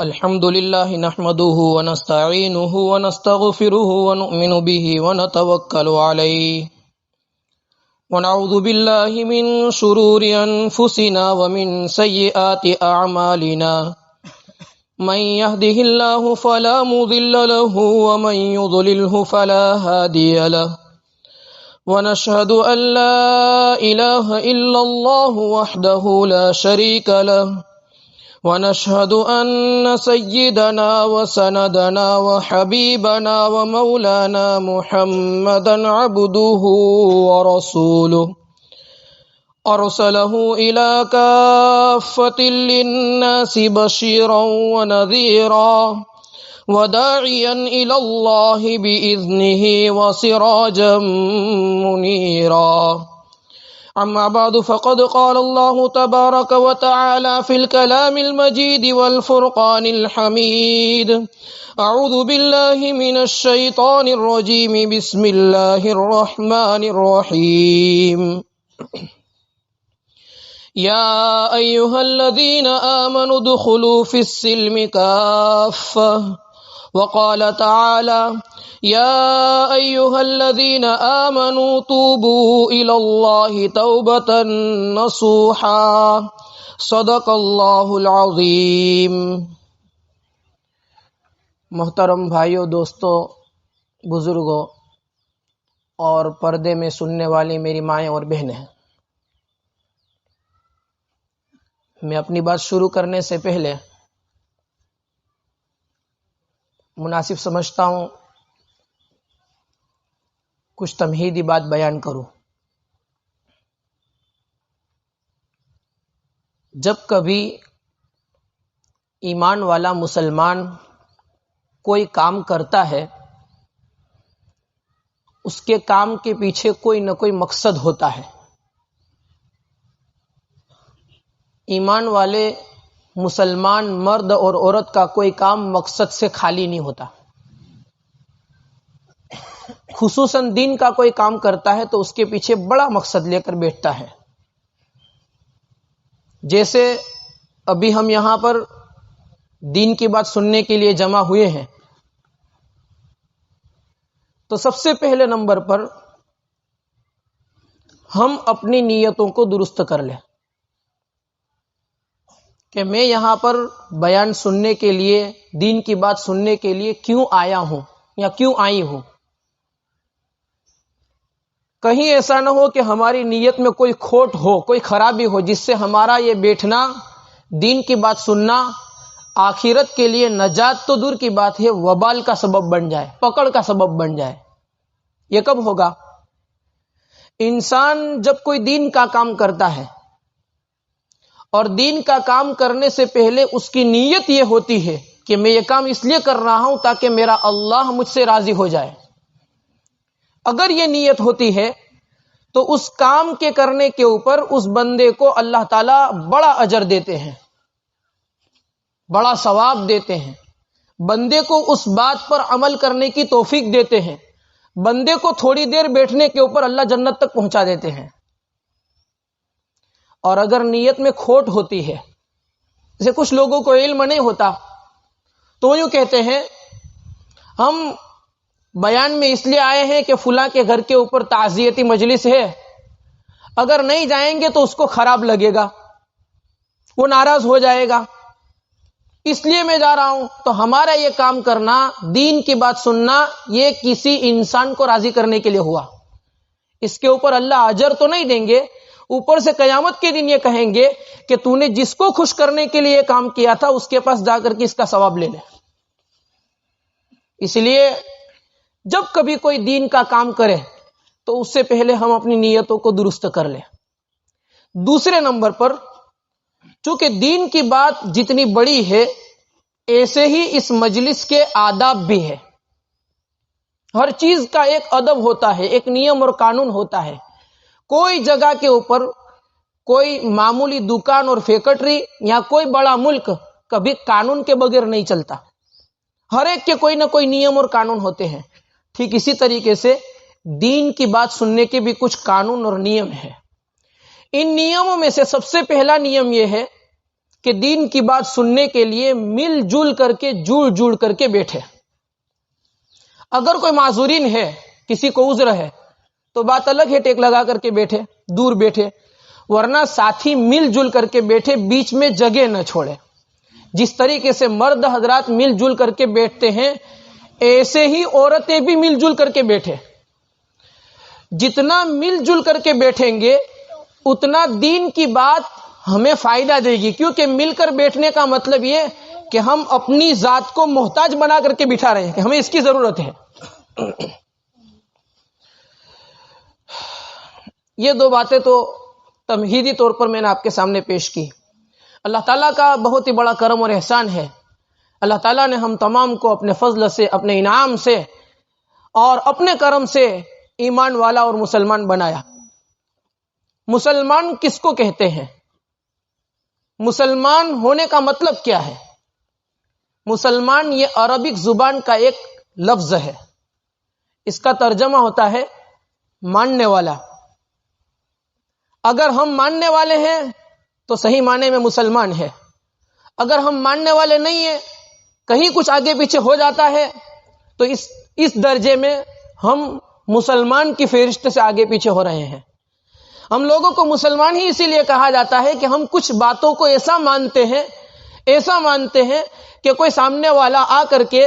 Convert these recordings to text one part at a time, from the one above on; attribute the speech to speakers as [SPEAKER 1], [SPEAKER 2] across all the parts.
[SPEAKER 1] الحمد لله نحمده ونستعينه ونستغفره ونؤمن به ونتوكل عليه ونعوذ بالله من شرور أنفسنا ومن سيئات أعمالنا من يهده الله فلا مضل له ومن يضلله فلا هادي له ونشهد أن لا إله إلا الله وحده لا شريك له ونشهد أن سيدنا وسندنا وحبيبنا ومولانا محمدا عبده ورسوله أرسله إلى كافة للناس بشيرا ونذيرا وداعيا إلى الله بإذنه وسراجا منيرا أما بعد فقد قال الله تبارك وتعالى في الكلام المجيد والفرقان الحميد أعوذ بالله من الشيطان الرجيم بسم الله الرحمن الرحيم يا أيها الذين آمنوا ادخلوا في السلم كافة وقال تعالى يا أيها الذين آمنوا توبوا إلى الله توبة نصوحا صدق الله العظيم۔
[SPEAKER 2] محترم بھائیوں، دوستوں، بزرگوں اور پردے میں سننے والی میری مائیں اور بہنیں، میں اپنی بات شروع کرنے سے پہلے مناسب سمجھتا ہوں کچھ تمہیدی بات بیان کروں۔ جب کبھی ایمان والا مسلمان کوئی کام کرتا ہے، اس کے کام کے پیچھے کوئی نہ کوئی مقصد ہوتا ہے۔ ایمان والے مسلمان مرد اور عورت کا کوئی کام مقصد سے خالی نہیں ہوتا۔ خصوصاً دین کا کوئی کام کرتا ہے تو اس کے پیچھے بڑا مقصد لے کر بیٹھتا ہے۔ جیسے ابھی ہم یہاں پر دین کی بات سننے کے لیے جمع ہوئے ہیں، تو سب سے پہلے نمبر پر ہم اپنی نیتوں کو درست کر لیں کہ میں یہاں پر بیان سننے کے لیے، دین کی بات سننے کے لیے کیوں آیا ہوں یا کیوں آئی ہوں۔ کہیں ایسا نہ ہو کہ ہماری نیت میں کوئی کھوٹ ہو، کوئی خرابی ہو، جس سے ہمارا یہ بیٹھنا، دین کی بات سننا آخرت کے لیے نجات تو دور کی بات ہے، وبال کا سبب بن جائے، پکڑ کا سبب بن جائے۔ یہ کب ہوگا؟ انسان جب کوئی دین کا کام کرتا ہے اور دین کا کام کرنے سے پہلے اس کی نیت یہ ہوتی ہے کہ میں یہ کام اس لیے کر رہا ہوں تاکہ میرا اللہ مجھ سے راضی ہو جائے۔ اگر یہ نیت ہوتی ہے تو اس کام کے کرنے کے اوپر اس بندے کو اللہ تعالیٰ بڑا اجر دیتے ہیں، بڑا ثواب دیتے ہیں، بندے کو اس بات پر عمل کرنے کی توفیق دیتے ہیں، بندے کو تھوڑی دیر بیٹھنے کے اوپر اللہ جنت تک پہنچا دیتے ہیں۔ اور اگر نیت میں کھوٹ ہوتی ہے، جیسے کچھ لوگوں کو علم نہیں ہوتا تو وہ یوں کہتے ہیں ہم بیان میں اس لیے آئے ہیں کہ فلاں کے گھر کے اوپر تعزیتی مجلس ہے، اگر نہیں جائیں گے تو اس کو خراب لگے گا، وہ ناراض ہو جائے گا، اس لیے میں جا رہا ہوں۔ تو ہمارا یہ کام کرنا، دین کی بات سننا، یہ کسی انسان کو راضی کرنے کے لیے ہوا۔ اس کے اوپر اللہ اجر تو نہیں دیں گے، اوپر سے قیامت کے دن یہ کہیں گے کہ تو نے جس کو خوش کرنے کے لیے یہ کام کیا تھا اس کے پاس جا کر کے اس کا ثواب لے لے۔ اس لیے جب کبھی کوئی دین کا کام کرے تو اس سے پہلے ہم اپنی نیتوں کو درست کر لیں۔ دوسرے نمبر پر، چونکہ دین کی بات جتنی بڑی ہے ایسے ہی اس مجلس کے آداب بھی ہے۔ ہر چیز کا ایک ادب ہوتا ہے، ایک نیم اور قانون ہوتا ہے۔ کوئی جگہ کے اوپر کوئی معمولی دکان اور فیکٹری یا کوئی بڑا ملک کبھی قانون کے بغیر نہیں چلتا، ہر ایک کے کوئی نہ کوئی نیم اور قانون ہوتے ہیں۔ ٹھیک اسی طریقے سے دین کی بات سننے کے بھی کچھ قانون اور نیم ہیں۔ ان نیموں میں سے سب سے پہلا نیم یہ ہے کہ دین کی بات سننے کے لیے مل جل کر کے جڑ جڑ کر کے بیٹھے. اگر کوئی معذورین ہے، کسی کو عذر ہے، تو بات الگ ہے، ٹیک لگا کر کے بیٹھے، دور بیٹھے، ورنہ ساتھی مل جل کر کے بیٹھے، بیچ میں جگہ نہ چھوڑے. جس طریقے سے مرد حضرات مل جل کر کے بیٹھتے ہیں، ایسے ہی عورتیں بھی مل جل کر کے بیٹھے. جتنا مل جل کر کے بیٹھیں گے اتنا دین کی بات ہمیں فائدہ دے گی، کیونکہ مل کر بیٹھنے کا مطلب یہ کہ ہم اپنی ذات کو محتاج بنا کر کے بٹھا رہے ہیں کہ ہمیں اس کی ضرورت ہے. یہ دو باتیں تو تمہیدی طور پر میں نے آپ کے سامنے پیش کی. اللہ تعالیٰ کا بہت ہی بڑا کرم اور احسان ہے. اللہ تعالیٰ نے ہم تمام کو اپنے فضل سے، اپنے انعام سے اور اپنے کرم سے ایمان والا اور مسلمان بنایا. مسلمان کس کو کہتے ہیں؟ مسلمان ہونے کا مطلب کیا ہے؟ مسلمان یہ عربک زبان کا ایک لفظ ہے. اس کا ترجمہ ہوتا ہے ماننے والا. اگر ہم ماننے والے ہیں تو صحیح معنی میں مسلمان ہے. اگر ہم ماننے والے نہیں ہیں، کہیں کچھ آگے پیچھے ہو جاتا ہے، تو اس درجے میں ہم مسلمان کی فہرست سے آگے پیچھے ہو رہے ہیں. ہم لوگوں کو مسلمان ہی اسی لیے کہا جاتا ہے کہ ہم کچھ باتوں کو ایسا مانتے ہیں کہ کوئی سامنے والا آ کر کے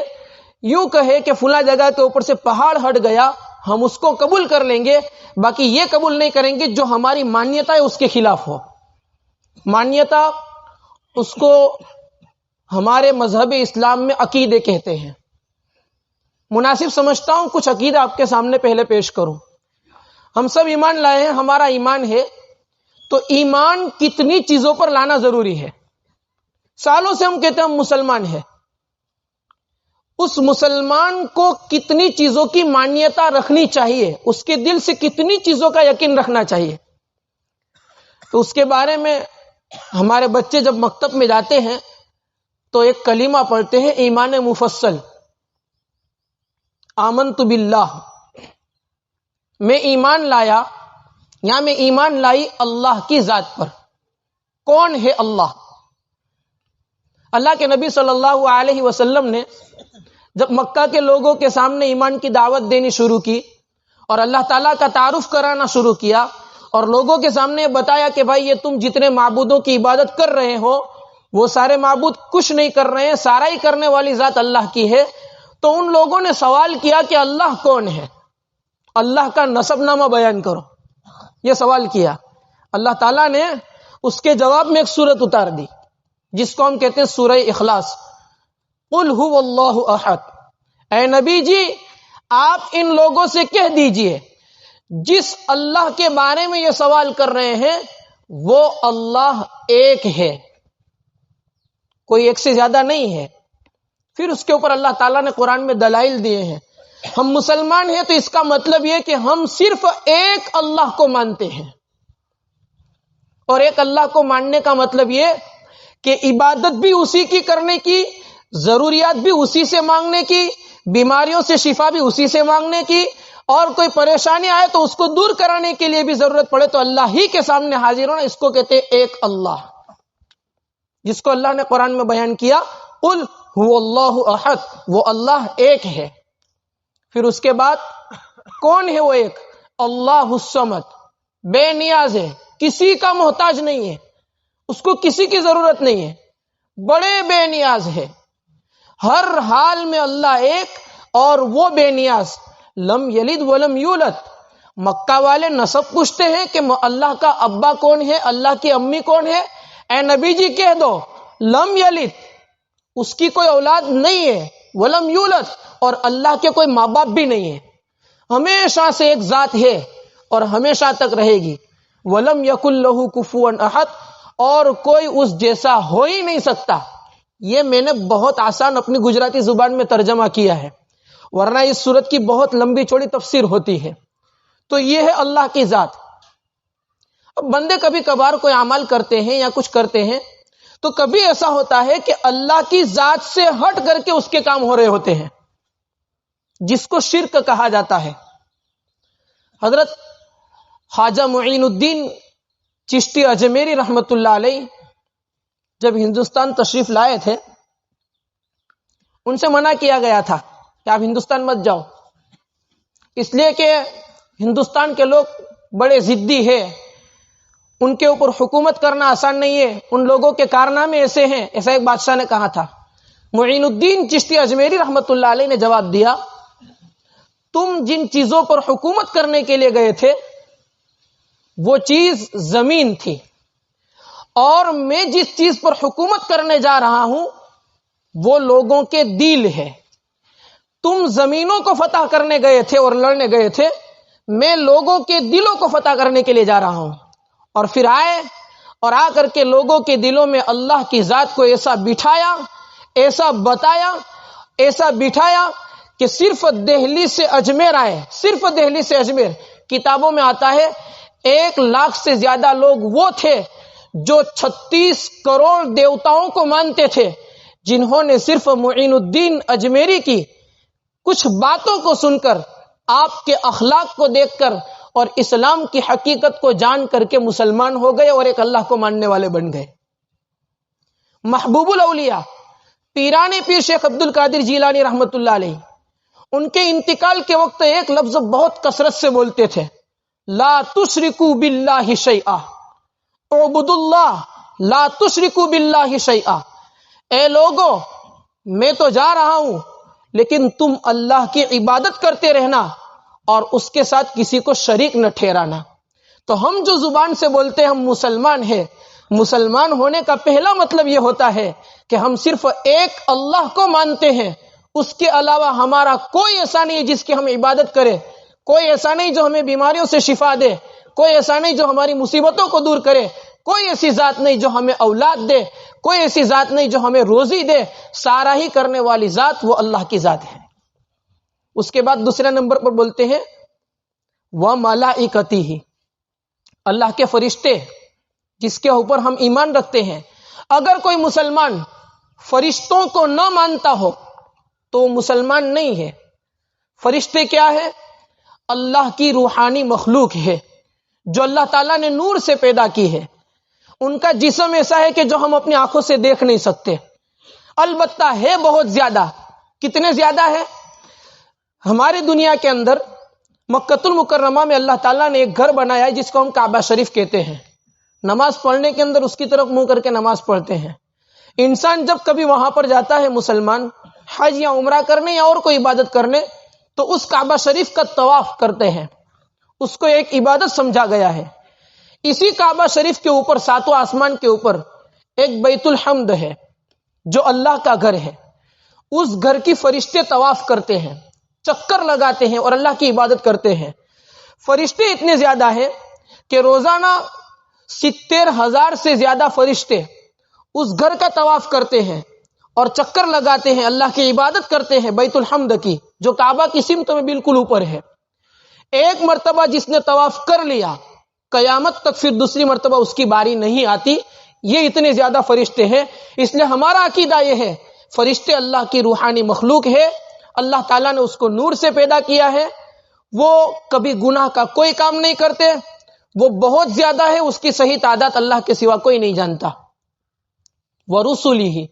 [SPEAKER 2] یوں کہے کہ فلاں جگہ کے اوپر سے پہاڑ ہٹ گیا، ہم اس کو قبول کر لیں گے، باقی یہ قبول نہیں کریں گے جو ہماری مانیتا ہے اس کے خلاف ہو. مانیتا اس کو ہمارے مذہب اسلام میں عقیدے کہتے ہیں. مناسب سمجھتا ہوں کچھ عقیدہ آپ کے سامنے پہلے پیش کروں. ہم سب ایمان لائے ہیں، ہمارا ایمان ہے، تو ایمان کتنی چیزوں پر لانا ضروری ہے. سالوں سے ہم کہتے ہیں ہم مسلمان ہیں. اس مسلمان کو کتنی چیزوں کی مانیتا رکھنی چاہیے، اس کے دل سے کتنی چیزوں کا یقین رکھنا چاہیے. تو اس کے بارے میں ہمارے بچے جب مکتب میں جاتے ہیں تو ایک کلمہ پڑھتے ہیں، ایمان مفصل. آمنت باللہ، میں ایمان لایا یا میں ایمان لائی اللہ کی ذات پر. کون ہے اللہ؟ اللہ کے نبی صلی اللہ علیہ وسلم نے جب مکہ کے لوگوں کے سامنے ایمان کی دعوت دینی شروع کی اور اللہ تعالیٰ کا تعارف کرانا شروع کیا اور لوگوں کے سامنے بتایا کہ بھائی یہ تم جتنے معبودوں کی عبادت کر رہے ہو وہ سارے معبود کچھ نہیں کر رہے ہیں، سارا ہی کرنے والی ذات اللہ کی ہے، تو ان لوگوں نے سوال کیا کہ اللہ کون ہے؟ اللہ کا نسب نامہ بیان کرو. یہ سوال کیا. اللہ تعالیٰ نے اس کے جواب میں ایک سورت اتار دی جس کو ہم کہتے ہیں سورہ اخلاص. قل هو اللہ احد. اے نبی جی آپ ان لوگوں سے کہہ دیجئے جس اللہ کے بارے میں یہ سوال کر رہے ہیں وہ اللہ ایک ہے، کوئی ایک سے زیادہ نہیں ہے. پھر اس کے اوپر اللہ تعالیٰ نے قرآن میں دلائل دیے ہیں. ہم مسلمان ہیں تو اس کا مطلب یہ کہ ہم صرف ایک اللہ کو مانتے ہیں، اور ایک اللہ کو ماننے کا مطلب یہ کہ عبادت بھی اسی کی کرنے کی، ضروریات بھی اسی سے مانگنے کی، بیماریوں سے شفا بھی اسی سے مانگنے کی، اور کوئی پریشانی آئے تو اس کو دور کرانے کے لیے بھی ضرورت پڑے تو اللہ ہی کے سامنے حاضر ہونا. اس کو کہتے ہیں ایک اللہ، جس کو اللہ نے قرآن میں بیان کیا قل هو اللہ احد، وہ اللہ ایک ہے. پھر اس کے بعد کون ہے وہ ایک؟ اللہ الصمد، بے نیاز ہے، کسی کا محتاج نہیں ہے، اس کو کسی کی ضرورت نہیں ہے، بڑے بے نیاز ہے. ہر حال میں اللہ ایک اور وہ بے نیاز. لم یلد ولم یولد. مکہ والے نسب پوچھتے ہیں کہ اللہ کا ابا کون ہے، اللہ کی امی کون ہے. اے نبی جی کہہ دو لم یلد، اس کی کوئی اولاد نہیں ہے، ولم یولد، اور اللہ کے کوئی ماں باپ بھی نہیں ہے. ہمیشہ سے ایک ذات ہے اور ہمیشہ تک رہے گی. ولم یکن لہ کفوا احد، اور کوئی اس جیسا ہو ہی نہیں سکتا. یہ میں نے بہت آسان اپنی گجراتی زبان میں ترجمہ کیا ہے، ورنہ اس سورت کی بہت لمبی چوڑی تفسیر ہوتی ہے. تو یہ ہے اللہ کی ذات. اب بندے کبھی کبھار کوئی عمل کرتے ہیں یا کچھ کرتے ہیں تو کبھی ایسا ہوتا ہے کہ اللہ کی ذات سے ہٹ کر کے اس کے کام ہو رہے ہوتے ہیں، جس کو شرک کہا جاتا ہے. حضرت خواجہ معین الدین چشتی اجمیری رحمت اللہ علیہ جب ہندوستان تشریف لائے تھے ان سے منع کیا گیا تھا کہ آپ ہندوستان مت جاؤ، اس لیے کہ ہندوستان کے لوگ بڑے ضدی ہیں، ان کے اوپر حکومت کرنا آسان نہیں ہے، ان لوگوں کے کارنامے ایسے ہیں، ایسا ایک بادشاہ نے کہا تھا۔ معین الدین چشتی اجمیری رحمت اللہ علیہ نے جواب دیا، تم جن چیزوں پر حکومت کرنے کے لیے گئے تھے وہ چیز زمین تھی، اور میں جس چیز پر حکومت کرنے جا رہا ہوں وہ لوگوں کے دل ہے۔ تم زمینوں کو فتح کرنے گئے تھے اور لڑنے گئے تھے، میں لوگوں کے دلوں کو فتح کرنے کے لیے جا رہا ہوں۔ اور پھر آئے اور آ کر کے لوگوں کے دلوں میں اللہ کی ذات کو ایسا بٹھایا، ایسا بتایا، ایسا بٹھایا کہ صرف دہلی سے اجمیر آئے، صرف دہلی سے اجمیر، کتابوں میں آتا ہے 1,00,000 سے زیادہ لوگ وہ تھے جو 36 کروڑ دیوتاؤں کو مانتے تھے، جنہوں نے صرف معین الدین اجمیری کی کچھ باتوں کو سن کر، آپ کے اخلاق کو دیکھ کر اور اسلام کی حقیقت کو جان کر کے مسلمان ہو گئے اور ایک اللہ کو ماننے والے بن گئے۔ محبوب الاولیاء پیران پیر شیخ عبد القادر جیلانی رحمت اللہ علیہ، ان کے انتقال کے وقت ایک لفظ بہت کثرت سے بولتے تھے، لا تشرکوا باللہ شیئا، اعبدوا اللہ لا تشرکوا باللہ شیئا۔ اے لوگو، میں تو جا رہا ہوں لیکن تم اللہ کی عبادت کرتے رہنا اور اس کے ساتھ کسی کو شریک نہ ٹھہرانا۔ تو ہم جو زبان سے بولتے ہیں ہم مسلمان ہیں، مسلمان ہونے کا پہلا مطلب یہ ہوتا ہے کہ ہم صرف ایک اللہ کو مانتے ہیں، اس کے علاوہ ہمارا کوئی ایسا نہیں جس کی ہم عبادت کرے، کوئی ایسا نہیں جو ہمیں بیماریوں سے شفا دے، کوئی ایسا نہیں جو ہماری مصیبتوں کو دور کرے، کوئی ایسی ذات نہیں جو ہمیں اولاد دے، کوئی ایسی ذات نہیں جو ہمیں روزی دے، سارا ہی کرنے والی ذات وہ اللہ کی ذات ہے۔ اس کے بعد دوسرے نمبر پر بولتے ہیں وَمَلَائِكَتِهِ، اللہ کے فرشتے جس کے اوپر ہم ایمان رکھتے ہیں۔ اگر کوئی مسلمان فرشتوں کو نہ مانتا ہو تو وہ مسلمان نہیں ہے۔ فرشتے کیا ہے؟ اللہ کی روحانی مخلوق ہے جو اللہ تعالیٰ نے نور سے پیدا کی ہے۔ ان کا جسم ایسا ہے کہ جو ہم اپنی آنکھوں سے دیکھ نہیں سکتے، البتہ ہے بہت زیادہ۔ کتنے زیادہ ہے؟ ہماری دنیا کے اندر مکۃ المکرمہ میں اللہ تعالیٰ نے ایک گھر بنایا ہے جس کو ہم کعبہ شریف کہتے ہیں۔ نماز پڑھنے کے اندر اس کی طرف منہ کر کے نماز پڑھتے ہیں۔ انسان جب کبھی وہاں پر جاتا ہے، مسلمان حج یا عمرہ کرنے یا اور کوئی عبادت کرنے، تو اس کعبہ شریف کا طواف کرتے ہیں، اس کو ایک عبادت سمجھا گیا ہے۔ اسی کعبہ شریف کے اوپر، ساتوں آسمان کے اوپر ایک بیت الحمد ہے جو اللہ کا گھر ہے۔ اس گھر کی فرشتے طواف کرتے ہیں، چکر لگاتے ہیں اور اللہ کی عبادت کرتے ہیں۔ فرشتے اتنے زیادہ ہیں کہ روزانہ 70,000 سے زیادہ فرشتے اس گھر کا طواف کرتے ہیں اور چکر لگاتے ہیں، اللہ کی عبادت کرتے ہیں بیت الحمد کی، جو کعبہ کی سمت میں بالکل اوپر ہے۔ ایک مرتبہ جس نے طواف کر لیا، قیامت تک پھر دوسری مرتبہ اس کی باری نہیں آتی۔ یہ اتنے زیادہ فرشتے ہیں۔ اس لیے ہمارا عقیدہ یہ ہے، فرشتے اللہ کی روحانی مخلوق ہے، اللہ تعالیٰ نے اس کو نور سے پیدا کیا ہے، وہ کبھی گناہ کا کوئی کام نہیں کرتے، وہ بہت زیادہ ہے، اس کی صحیح تعداد اللہ کے سوا کوئی نہیں جانتا۔ وَرُسُلِهِ،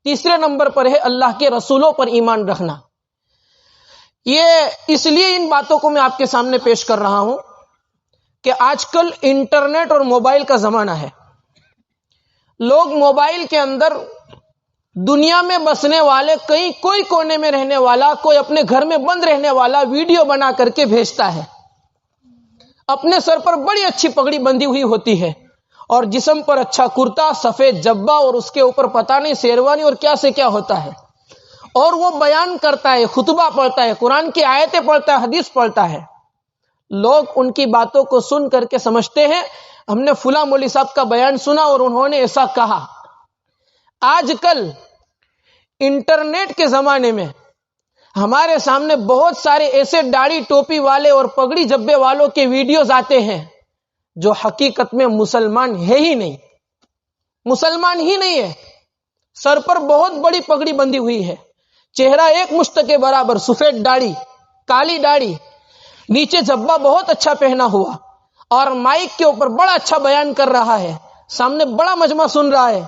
[SPEAKER 2] تیسرے نمبر پر ہے اللہ کے رسولوں پر ایمان رکھنا۔ یہ اس لیے ان باتوں کو میں آپ کے سامنے پیش کر رہا ہوں کہ آج کل انٹرنیٹ اور موبائل کا زمانہ ہے۔ لوگ موبائل کے اندر دنیا میں بسنے والے، کہیں کوئی کونے میں رہنے والا، کوئی اپنے گھر میں بند رہنے والا ویڈیو بنا کر کے بھیجتا ہے۔ اپنے سر پر بڑی اچھی پگڑی بندھی ہوئی ہوتی ہے اور جسم پر اچھا کرتا، سفید جبہ اور اس کے اوپر پتہ نہیں شیروانی اور کیا سے کیا ہوتا ہے، اور وہ بیان کرتا ہے، خطبہ پڑھتا ہے، قرآن کی آیتیں پڑھتا ہے، حدیث پڑھتا ہے۔ لوگ ان کی باتوں کو سن کر کے سمجھتے ہیں ہم نے فلاں مولوی صاحب کا بیان سنا اور انہوں نے ایسا کہا۔ آج کل انٹرنیٹ کے زمانے میں ہمارے سامنے بہت سارے ایسے داڑھی ٹوپی والے اور پگڑی جبے والوں کے ویڈیوز آتے ہیں جو حقیقت میں مسلمان ہے ہی نہیں، مسلمان ہی نہیں ہے۔ سر پر بہت بڑی پگڑی بندھی ہوئی ہے، چہرہ ایک مشت کے برابر، سفید داڑھی، کالی داڑھی، نیچے جبہ بہت اچھا پہنا ہوا، اور مائک کے اوپر بڑا اچھا بیان کر رہا ہے، سامنے بڑا مجمع سن رہا ہے،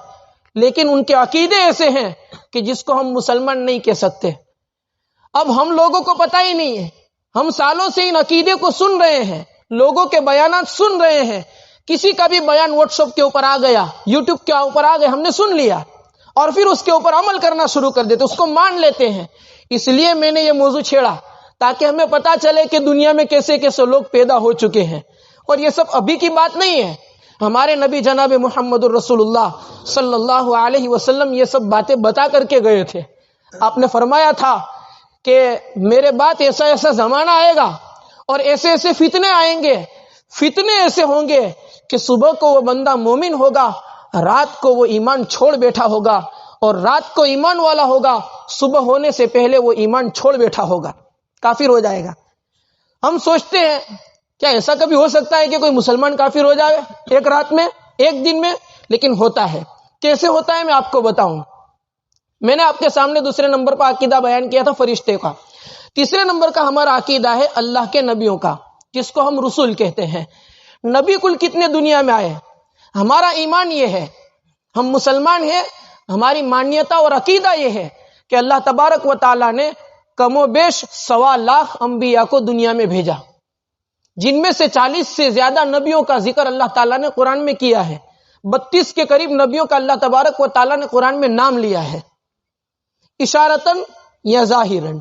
[SPEAKER 2] لیکن ان کے عقیدے ایسے ہیں کہ جس کو ہم مسلمان نہیں کہہ سکتے. اب ہم لوگوں کو پتہ ہی نہیں ہے، ہم سالوں سے ان عقیدے کو سن رہے ہیں، لوگوں کے بیانات سن رہے ہیں. کسی کا بھی بیان واٹس ایپ کے اوپر آ گیا، یوٹیوب کے اوپر آ گیا، ہم نے سن لیا اور پھر اس کے اوپر عمل کرنا شروع کر دیتے، اس کو مان لیتے ہیں. اس لیے میں نے یہ موضوع چھیڑا تاکہ ہمیں پتا چلے کہ دنیا میں کیسے کیسے لوگ پیدا ہو چکے ہیں. اور یہ سب ابھی کی بات نہیں ہے. ہمارے نبی جناب محمد الرسول اللہ صلی اللہ علیہ وسلم یہ سب باتیں بتا کر کے گئے تھے. آپ نے فرمایا تھا کہ میرے بعد ایسا ایسا زمانہ آئے گا اور ایسے ایسے فتنے آئیں گے، فتنے ایسے ہوں گے کہ صبح کو وہ بندہ مومن ہوگا، رات کو وہ ایمان چھوڑ بیٹھا ہوگا، اور رات کو ایمان والا ہوگا، صبح ہونے سے پہلے وہ ایمان چھوڑ بیٹھا ہوگا، کافر ہو جائے گا. ہم سوچتے ہیں کیا ایسا کبھی ہو سکتا ہے کہ کوئی مسلمان کافر ہو جائے ایک رات میں، ایک دن میں؟ لیکن ہوتا ہے. کیسے ہوتا ہے میں آپ کو بتاؤں. میں نے آپ کے سامنے دوسرے نمبر پر عقیدہ بیان کیا تھا فرشتے کا. تیسرے نمبر کا ہمارا عقیدہ ہے اللہ کے نبیوں کا، جس کو ہم رسول کہتے ہیں. نبی کل کتنے دنیا میں آئے؟ ہمارا ایمان یہ ہے، ہم مسلمان ہیں، ہماری مانیتا اور عقیدہ یہ ہے کہ اللہ تبارک و تعالی نے کم و بیش 1.25 لاکھ انبیاء کو دنیا میں بھیجا، جن میں سے 40 سے زیادہ نبیوں کا ذکر اللہ تعالیٰ نے قرآن میں کیا ہے. 32 کے قریب نبیوں کا اللہ تبارک و تعالیٰ نے قرآن میں نام لیا ہے، اشارتن یا ظاہرن،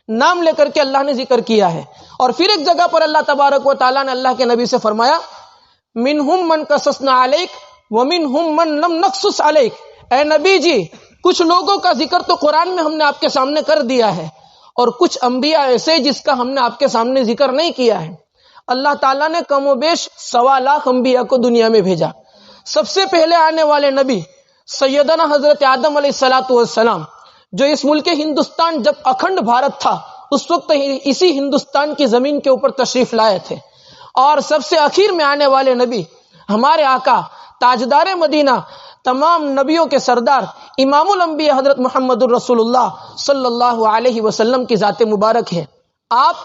[SPEAKER 2] نام لے کر کے اللہ نے ذکر کیا ہے. اور پھر ایک جگہ پر اللہ تبارک و تعالیٰ نے اللہ کے نبی سے فرمایا منہم من قصصنا علیک ومنہم من لم نقصص علیک. اے نبی جی، کچھ لوگوں کا ذکر تو قرآن میں ہم نے آپ کے سامنے کر دیا ہے، اور کچھ انبیاء ایسے جس کا ہم نے آپ کے سامنے ذکر نہیں کیا ہے. اللہ تعالیٰ نے کم و بیش 1.25 لاکھ انبیاء کو دنیا میں بھیجا. سب سے پہلے آنے والے نبی سیدنا حضرت آدم علیہ الصلوۃ والسلام، جو اس ملک ہندوستان جب اکھنڈ بھارت تھا اس وقت اسی ہندوستان کی زمین کے اوپر تشریف لائے تھے. اور سب سے اخیر میں آنے والے نبی ہمارے آقا تاجدار مدینہ، تمام نبیوں کے سردار، امام الانبیاء حضرت محمد الرسول اللہ صلی اللہ علیہ وسلم کی ذات مبارک ہے. آپ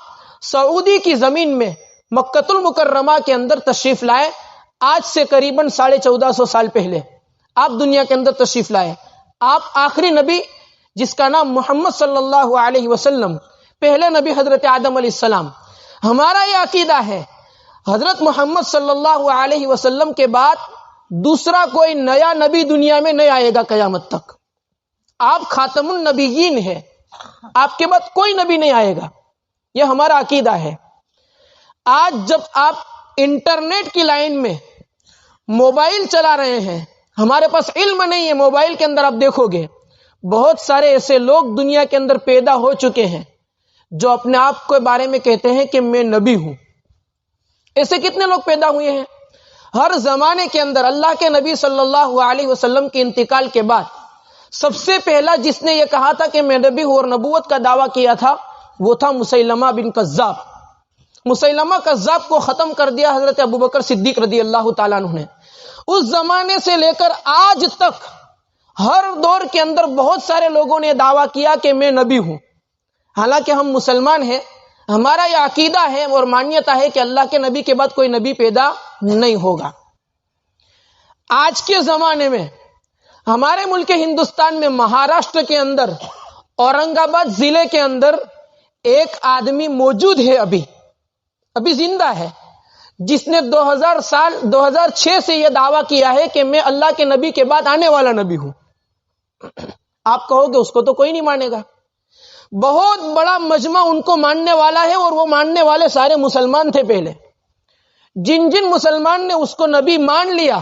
[SPEAKER 2] سعودی کی زمین میں مکۃ المکرمہ کے اندر تشریف لائے. آج سے قریباً 1450 سال پہلے آپ دنیا کے اندر تشریف لائے. آپ آخری نبی جس کا نام محمد صلی اللہ علیہ وسلم، پہلے نبی حضرت آدم علیہ السلام. ہمارا یہ عقیدہ ہے حضرت محمد صلی اللہ علیہ وسلم کے بعد دوسرا کوئی نیا نبی دنیا میں نہیں آئے گا قیامت تک. آپ خاتم النبیین ہیں، آپ کے بعد کوئی نبی نہیں آئے گا. یہ ہمارا عقیدہ ہے. آج جب آپ انٹرنیٹ کی لائن میں موبائل چلا رہے ہیں، ہمارے پاس علم نہیں ہے، موبائل کے اندر آپ دیکھو گے بہت سارے ایسے لوگ دنیا کے اندر پیدا ہو چکے ہیں جو اپنے آپ کے بارے میں کہتے ہیں کہ میں نبی ہوں. ایسے کتنے لوگ پیدا ہوئے ہیں. ہر زمانے کے اندر اللہ کے نبی صلی اللہ علیہ وسلم کے انتقال کے بعد سب سے پہلا جس نے یہ کہا تھا کہ میں نبی ہوں اور نبوت کا دعویٰ کیا تھا وہ تھا مسیلمہ بن کذاب. مسیلمہ کذاب کو ختم کر دیا حضرت ابوبکر صدیق رضی اللہ تعالیٰ عنہ نے. اس زمانے سے لے کر آج تک ہر دور کے اندر بہت سارے لوگوں نے دعویٰ کیا کہ میں نبی ہوں. حالانکہ ہم مسلمان ہیں، ہمارا یہ عقیدہ ہے اور مانیتا ہے کہ اللہ کے نبی کے بعد کوئی نبی پیدا نہیں ہوگا. آج کے زمانے میں ہمارے ملک ہندوستان میں مہاراشٹر کے اندر اورنگ آباد ضلع کے اندر ایک آدمی موجود ہے، ابھی زندہ ہے، جس نے 2006 سے یہ دعویٰ کیا ہے کہ میں اللہ کے نبی کے بعد آنے والا نبی ہوں. آپ کہو گے اس کو تو کوئی نہیں مانے گا. بہت بڑا مجمع ان کو ماننے والا ہے، اور وہ ماننے والے سارے مسلمان تھے. پہلے جن مسلمان نے اس کو نبی مان لیا،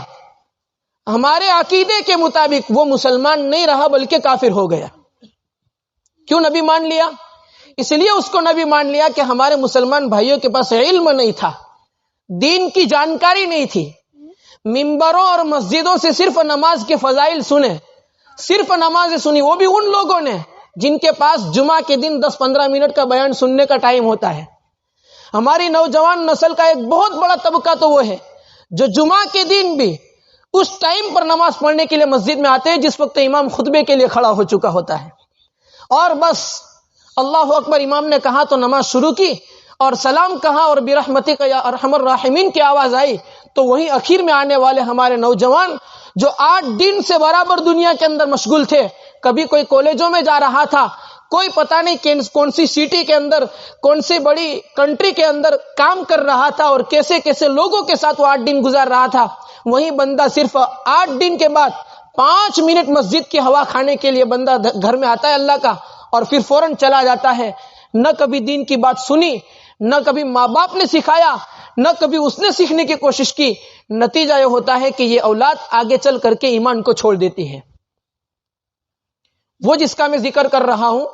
[SPEAKER 2] ہمارے عقیدے کے مطابق وہ مسلمان نہیں رہا بلکہ کافر ہو گیا. کیوں نبی مان لیا؟ اس لیے اس کو نبی مان لیا کہ ہمارے مسلمان بھائیوں کے پاس علم نہیں تھا، دین کی جانکاری نہیں تھی. ممبروں اور مسجدوں سے صرف نماز کے فضائل سنے، صرف نماز سنی، وہ بھی ان لوگوں نے جن کے پاس جمعہ کے دن 10-15 منٹ کا بیان سننے کا ٹائم ہوتا ہے. ہماری نوجوان نسل کا ایک بہت بڑا طبقہ تو وہ ہے جو جمعہ کے دن بھی اس ٹائم پر نماز پڑھنے کے لیے مسجد میں آتے ہیں جس وقت امام خطبے کے لیے کھڑا ہو چکا ہوتا ہے. اور بس اللہ اکبر امام نے کہا تو نماز شروع کی، اور سلام کہا اور برحمتک یا ارحم الراحمین کی آواز آئی، تو وہی اخیر میں آنے والے ہمارے نوجوان جو 8 دن سے برابر دنیا کے اندر مشغول تھے. کبھی کوئی کالجوں میں جا رہا تھا, کوئی پتہ نہیں کون سی سٹی کے اندر, کون سی بڑی کنٹری کے اندر کام کر رہا تھا, اور کیسے کیسے لوگوں کے ساتھ وہ 8 دن گزار رہا تھا. وہی بندہ صرف 8 دن کے بعد 5 منٹ مسجد کی ہوا کھانے کے لیے بندہ گھر میں آتا ہے اللہ کا, اور پھر فوراً چلا جاتا ہے. نہ کبھی دین کی بات سنی, نہ کبھی ماں باپ نے سکھایا, نہ کبھی اس نے سیکھنے کی کوشش کی. نتیجہ یہ ہوتا ہے کہ یہ اولاد آگے چل کر کے ایمان کو چھوڑ دیتی ہے. وہ جس کا میں ذکر کر رہا ہوں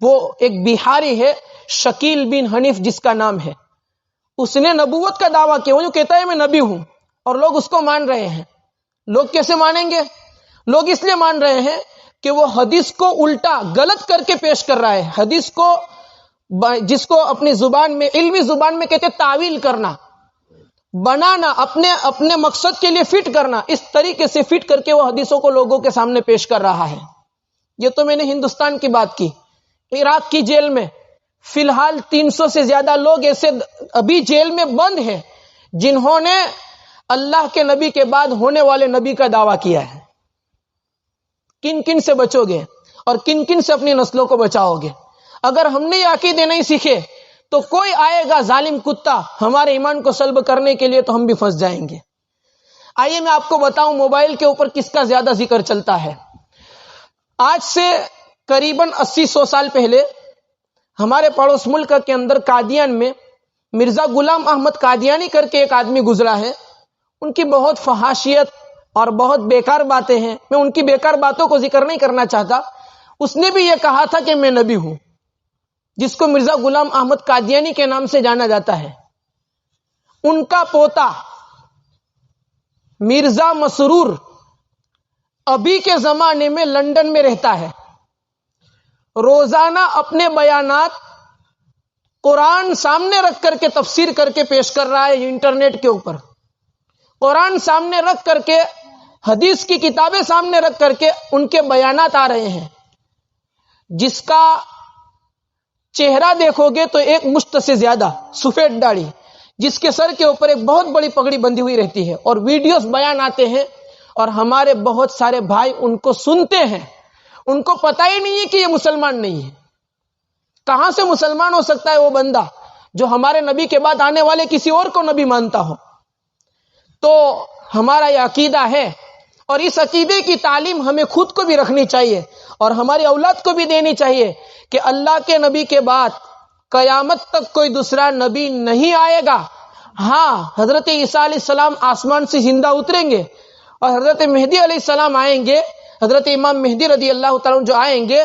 [SPEAKER 2] وہ ایک بہاری ہے, شکیل بن حنیف جس کا نام ہے. اس نے نبوت کا دعویٰ کیا, وہ جو کہتا ہے میں نبی ہوں, اور لوگ اس کو مان رہے ہیں. لوگ کیسے مانیں گے؟ لوگ اس لیے مان رہے ہیں کہ وہ حدیث کو الٹا غلط کر کے پیش کر رہا ہے. حدیث کو, جس کو اپنی زبان میں, علمی زبان میں کہتے تعویل کرنا, بنانا, اپنے مقصد کے لیے فٹ کرنا, اس طریقے سے فٹ کر کے وہ حدیثوں کو لوگوں کے سامنے پیش کر رہا ہے. یہ تو میں نے ہندوستان کی بات کی. عراق کی جیل میں فی الحال 300 سے زیادہ لوگ ایسے ابھی جیل میں بند ہیں جنہوں نے اللہ کے نبی کے بعد ہونے والے نبی کا دعویٰ کیا ہے. کن کن سے بچو گے اور کن کن سے اپنی نسلوں کو بچاؤ گے؟ اگر ہم نے یہ عقیدے نہیں سیکھے تو کوئی آئے گا ظالم کتا ہمارے ایمان کو سلب کرنے کے لیے, تو ہم بھی پھنس جائیں گے. آئیے میں آپ کو بتاؤں موبائل کے اوپر کس کا زیادہ ذکر چلتا ہے. آج سے قریباً 80-100 سال پہلے ہمارے پڑوس ملک کے اندر قادیان میں مرزا غلام احمد قادیانی کر کے ایک آدمی گزرا ہے. ان کی بہت فحاشیت اور بہت بیکار باتیں ہیں. میں ان کی بیکار باتوں کو ذکر نہیں کرنا چاہتا. اس نے بھی یہ کہا تھا کہ میں نبی ہوں, جس کو مرزا غلام احمد قادیانی کے نام سے جانا جاتا ہے. ان کا پوتا مرزا مسرور ابھی کے زمانے میں لندن میں رہتا ہے. روزانہ اپنے بیانات قرآن سامنے رکھ کر کے تفسیر کر کے پیش کر رہا ہے. انٹرنیٹ کے اوپر قرآن سامنے رکھ کر کے, حدیث کی کتابیں سامنے رکھ کر کے ان کے بیانات آ رہے ہیں. جس کا چہرہ دیکھو گے تو ایک مشت سے زیادہ سفید داڑھی, جس کے سر کے اوپر ایک بہت بڑی پگڑی بندھی ہوئی رہتی ہے, اور ویڈیوز بیان آتے ہیں, اور ہمارے بہت سارے بھائی ان کو سنتے ہیں. ان کو پتہ ہی نہیں ہے کہ یہ مسلمان نہیں ہے. کہاں سے مسلمان ہو سکتا ہے وہ بندہ جو ہمارے نبی کے بعد آنے والے کسی اور کو نبی مانتا ہو؟ تو ہمارا یہ عقیدہ ہے, اور اس عقیدے کی تعلیم ہمیں خود کو بھی رکھنی چاہیے اور ہماری اولاد کو بھی دینی چاہیے کہ اللہ کے نبی کے بعد قیامت تک کوئی دوسرا نبی نہیں آئے گا. ہاں, حضرت عیسیٰ علیہ السلام آسمان سے زندہ اتریں گے, اور حضرت مہدی علیہ السلام آئیں گے. حضرت امام مہدی رضی اللہ تعالیٰ جو آئیں گے,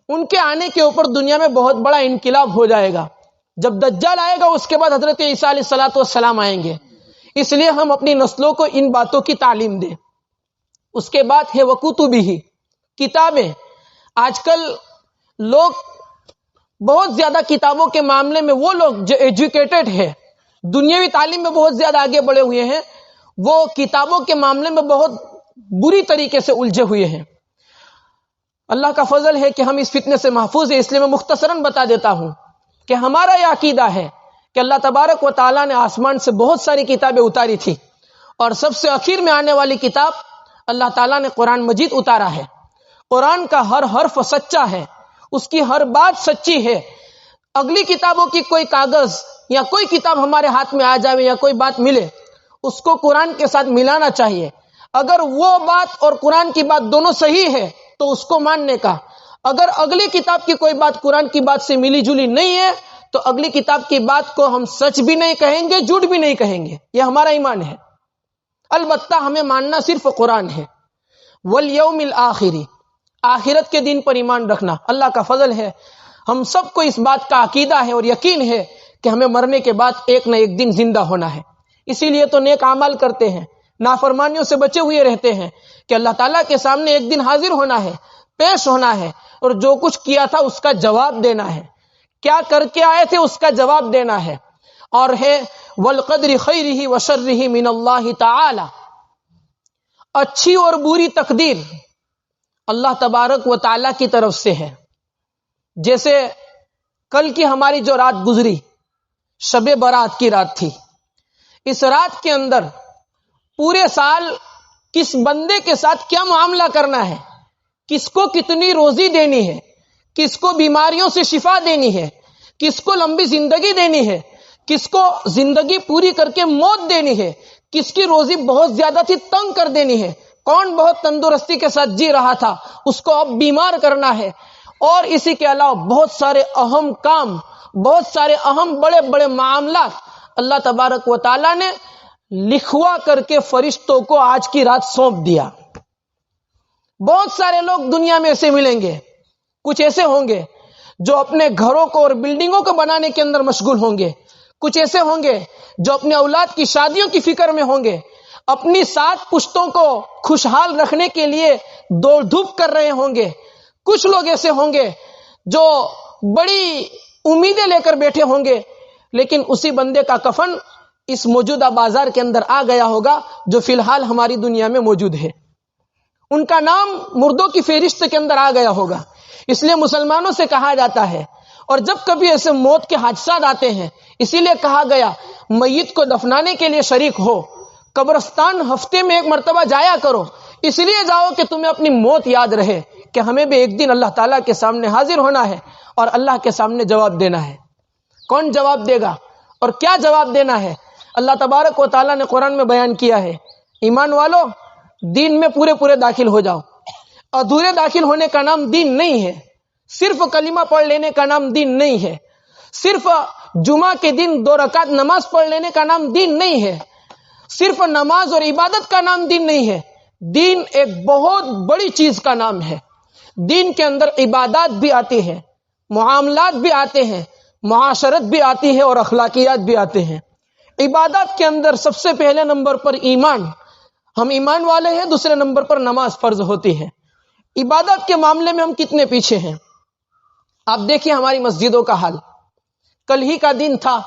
[SPEAKER 2] ان کے آنے کے اوپر دنیا میں بہت بڑا انقلاب ہو جائے گا. جب دجال آئے گا اس کے بعد حضرت عیسیٰ علیہ السلام آئیں گے. اس لیے ہم اپنی نسلوں کو ان باتوں کی تعلیم دیں. اس کے بعد ہے وکتبہ, کتابیں. آج کل لوگ بہت زیادہ کتابوں کے معاملے میں, وہ لوگ جو ایجوکیٹڈ ہے, دنیاوی تعلیم میں بہت زیادہ آگے بڑھے ہوئے ہیں, وہ کتابوں کے معاملے میں بہت بری طریقے سے الجھے ہوئے ہیں. اللہ کا فضل ہے کہ ہم اس فتنے سے محفوظ ہیں. اس لیے میں مختصراً بتا دیتا ہوں کہ ہمارا یہ عقیدہ ہے کہ اللہ تبارک و تعالیٰ نے آسمان سے بہت ساری کتابیں اتاری تھی, اور سب سے اخیر میں آنے والی کتاب اللہ تعالیٰ نے قرآن مجید اتارا ہے. قرآن کا ہر حرف سچا ہے, اس کی ہر بات سچی ہے. اگلی کتابوں کی کوئی کاغذ یا کوئی کتاب ہمارے ہاتھ میں آ جائے یا کوئی بات ملے, اس کو قرآن کے ساتھ ملانا چاہیے. اگر وہ بات اور قرآن کی بات دونوں صحیح ہے تو اس کو ماننے کا. اگر اگلی کتاب کی کوئی بات قرآن کی بات سے ملی جلی نہیں ہے تو اگلی کتاب کی بات کو ہم سچ بھی نہیں کہیں گے, جھوٹ بھی نہیں کہیں گے. یہ ہمارا ایمان ہے. البتہ ہمیں ماننا صرف قرآن ہے. والیوم الآخر, آخرت کے دن پر ایمان رکھنا. اللہ کا فضل ہے ہم سب کو اس بات کا عقیدہ ہے اور یقین ہے کہ ہمیں مرنے کے بعد ایک نہ ایک دن زندہ ہونا ہے. اسی لیے تو نیک اعمال کرتے ہیں, نافرمانیوں سے بچے ہوئے رہتے ہیں کہ اللہ تعالیٰ کے سامنے ایک دن حاضر ہونا ہے, پیش ہونا ہے, اور جو کچھ کیا تھا اس کا جواب دینا ہے. کیا کر کے آئے تھے اس کا جواب دینا ہے. اور ہے والقدر خیرہ وشرہ من اللہ تعالی, اچھی اور بری تقدیر اللہ تبارک و تعالی کی طرف سے ہے. جیسے کل کی ہماری جو رات گزری, شب برات کی رات تھی. اس رات کے اندر پورے سال کس بندے کے ساتھ کیا معاملہ کرنا ہے، کس کو کتنی روزی دینی ہے، کس کو بیماریوں سے شفا دینی ہے، کس کو لمبی زندگی دینی ہے، کس کو زندگی پوری کر کے موت دینی ہے، کس کی روزی بہت زیادہ تھی تنگ کر دینی ہے، کون بہت تندرستی کے ساتھ جی رہا تھا اس کو اب بیمار کرنا ہے، اور اسی کے علاوہ بہت سارے اہم کام، بہت سارے اہم بڑے بڑے معاملات اللہ تبارک و تعالی نے لکھوا کر کے فرشتوں کو آج کی رات سونپ دیا۔ بہت سارے لوگ دنیا میں ایسے ملیں گے، کچھ ایسے ہوں گے جو اپنے گھروں کو اور بلڈنگوں کو بنانے کے اندر مشغول ہوں گے، کچھ ایسے ہوں گے جو اپنے اولاد کی شادیوں کی فکر میں ہوں گے، اپنی 7 پشتوں کو خوشحال رکھنے کے لیے دوڑ دھوپ کر رہے ہوں گے، کچھ لوگ ایسے ہوں گے جو بڑی امیدیں لے کر بیٹھے ہوں گے، لیکن اسی بندے کا کفن اس موجودہ بازار کے اندر آ گیا ہوگا جو فی الحال ہماری دنیا میں موجود ہے، ان کا نام مردوں کی فہرست کے اندر آ گیا ہوگا۔ اس لیے مسلمانوں سے کہا جاتا ہے، اور جب کبھی ایسے موت کے حادثات آتے ہیں، اسی لیے کہا گیا میت کو دفنانے کے لیے شریک ہو، قبرستان ہفتے میں 1 مرتبہ جایا کرو، اس لیے جاؤ کہ تمہیں اپنی موت یاد رہے کہ ہمیں بھی ایک دن اللہ تعالیٰ کے سامنے حاضر ہونا ہے اور اللہ کے سامنے جواب دینا ہے۔ کون جواب دے گا اور کیا جواب دینا ہے؟ اللہ تبارک و تعالیٰ نے قرآن میں بیان کیا ہے، ایمان والو دین میں پورے داخل ہو جاؤ۔ ادھورے داخل ہونے کا نام دین نہیں ہے، صرف کلمہ پڑھ لینے کا نام دین نہیں ہے، صرف جمعہ کے دن 2 رکعت نماز پڑھ لینے کا نام دین نہیں ہے، صرف نماز اور عبادت کا نام دین نہیں ہے۔ دین ایک بہت بڑی چیز کا نام ہے۔ دین کے اندر عبادات بھی آتی ہے، معاملات بھی آتے ہیں، معاشرت بھی آتی ہے اور اخلاقیات بھی آتے ہیں۔ عبادات کے اندر سب سے پہلے نمبر پر ایمان، ہم ایمان والے ہیں، دوسرے نمبر پر نماز فرض ہوتی ہے۔ عبادت کے معاملے میں ہم کتنے پیچھے ہیں، آپ دیکھیں ہماری مسجدوں کا حال۔ کل ہی کا دن تھا،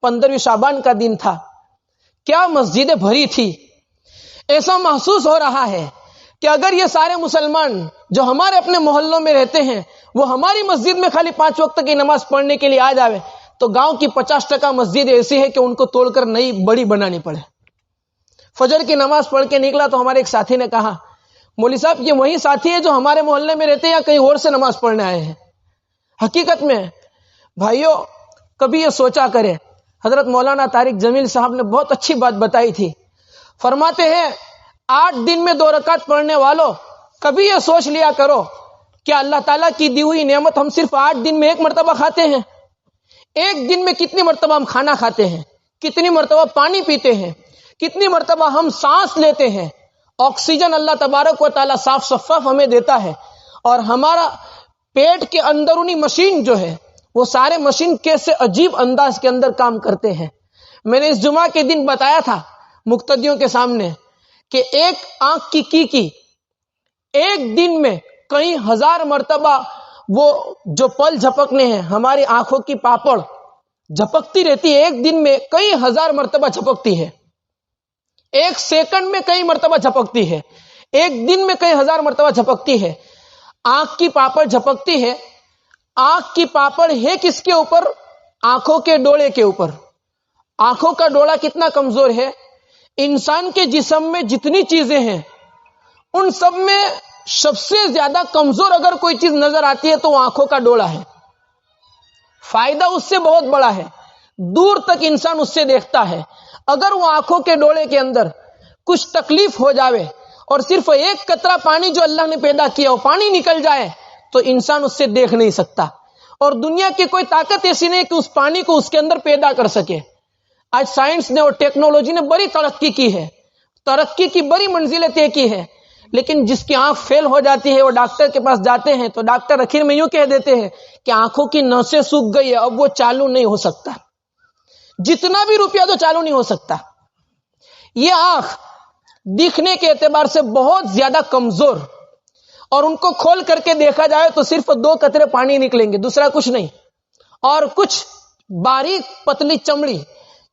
[SPEAKER 2] 15 شعبان کا دن تھا، کیا مسجدیں بھری تھی۔ ایسا محسوس ہو رہا ہے کہ اگر یہ سارے مسلمان جو ہمارے اپنے محلوں میں رہتے ہیں وہ ہماری مسجد میں خالی 5 وقت کی نماز پڑھنے کے لیے آ جاوے تو گاؤں کی 50% مسجد ایسی ہے کہ ان کو توڑ کر نئی بڑی بنانی پڑے۔ فجر کی نماز پڑھ کے نکلا تو ہمارے ایک ساتھی نے کہا، مولوی صاحب یہ وہی ساتھی ہے جو ہمارے محلے میں رہتے ہیں یا کہیں اور سے نماز پڑھنے آئے ہیں؟ حقیقت میں بھائیوں کبھی یہ سوچا کرے، حضرت مولانا طارق جمیل صاحب نے بہت اچھی بات بتائی تھی، فرماتے ہیں 8 دن میں 2 رکعت پڑھنے والوں کبھی یہ سوچ لیا کرو کہ اللہ تعالیٰ کی دی ہوئی نعمت ہم صرف 8 دن میں 1 مرتبہ کھاتے ہیں۔ 1 دن میں کتنی مرتبہ ہم کھانا کھاتے ہیں، کتنی مرتبہ پانی پیتے ہیں، کتنی مرتبہ ہم سانس لیتے ہیں۔ آکسیجن اللہ تبارک و تعالیٰ صاف شفاف ہمیں دیتا ہے، اور ہمارا پیٹ کے اندرونی مشین جو ہے وہ سارے مشین کیسے عجیب انداز کے اندر کام کرتے ہیں۔ میں نے اس جمعہ کے دن بتایا تھا مقتدیوں کے سامنے کہ ایک آنکھ کی 1 دن میں کئی ہزار مرتبہ وہ جو پل جھپکنے ہیں، ہماری آنکھوں کی پاپڑ جھپکتی رہتی ہے، 1 دن میں کئی ہزار مرتبہ جھپکتی ہے، 1 سیکنڈ میں کئی مرتبہ جھپکتی ہے، 1 دن میں کئی ہزار مرتبہ جھپکتی ہے۔ آنکھ کی پاپڑ جھپکتی ہے، آنکھ کی پاپڑ ہے کس کے اوپر؟ آنکھوں کے ڈوڑے کے اوپر۔ آنکھوں کا ڈوڑا کتنا کمزور ہے؟ انسان کے جسم میں جتنی چیزیں ہیں ان سب میں سب سے زیادہ کمزور اگر کوئی چیز نظر آتی ہے تو وہ آنکھوں کا ڈوڑا ہے۔ فائدہ اس سے بہت بڑا ہے، دور تک انسان اس سے دیکھتا ہے۔ اگر وہ آنکھوں کے ڈوڑے کے اندر کچھ تکلیف ہو جاوے اور صرف 1 قطرہ پانی جو اللہ نے پیدا کیا وہ پانی نکل جائے تو انسان اس سے دیکھ نہیں سکتا، اور دنیا کی کوئی طاقت ایسی نہیں کہ اس پانی کو اس کے اندر پیدا کر سکے۔ آج سائنس نے اور ٹیکنالوجی نے بڑی ترقی کی ہے، ترقی کی بڑی منزلیں طے کی ہے، لیکن جس کی آنکھ فیل ہو جاتی ہے وہ ڈاکٹر کے پاس جاتے ہیں تو ڈاکٹر آخر میں یوں کہہ دیتے ہیں کہ آنکھوں کی نسیں سوکھ گئی ہے، اب وہ چالو نہیں ہو سکتا، جتنا بھی روپیہ تو چالو نہیں ہو سکتا۔ یہ آنکھ دیکھنے کے اعتبار سے بہت زیادہ کمزور، اور ان کو کھول کر کے دیکھا جائے تو صرف 2 قطرے پانی نکلیں گے، دوسرا کچھ نہیں، اور کچھ باریک پتلی چمڑی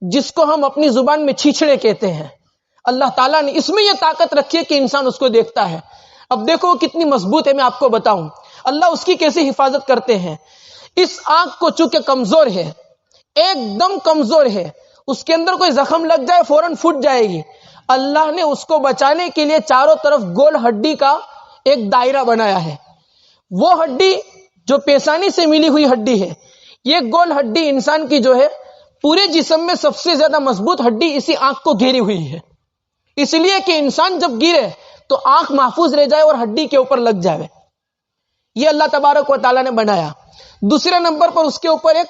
[SPEAKER 2] جس کو ہم اپنی زبان میں چھیچڑے کہتے ہیں۔ اللہ تعالیٰ نے اس میں یہ طاقت رکھی ہے کہ انسان اس کو دیکھتا ہے۔ اب دیکھو کتنی مضبوط ہے، میں آپ کو بتاؤں اللہ اس کی کیسے حفاظت کرتے ہیں۔ اس آنکھ کو چونکہ کمزور ہے، ایک دم کمزور ہے، اس کے اندر کوئی زخم لگ جائے فوراً پھٹ جائے گی۔ اللہ نے اس کو بچانے کے لیے چاروں طرف گول ہڈی کا ایک دائرہ بنایا ہے. وہ ہڈی جو پیشانی سے ملی ہوئی ہڈی ہے، یہ گول ہڈی انسان کی جو ہے پورے جسم میں سب سے زیادہ مضبوط ہڈی اسی آنکھ کو گھیری ہوئی ہے، اس لیے کہ انسان جب گرے تو آنکھ محفوظ رہ جائے اور ہڈی کے اوپر لگ جائے. یہ اللہ تبارک و تعالیٰ نے بنایا. دوسرے نمبر پر اس کے اوپر ایک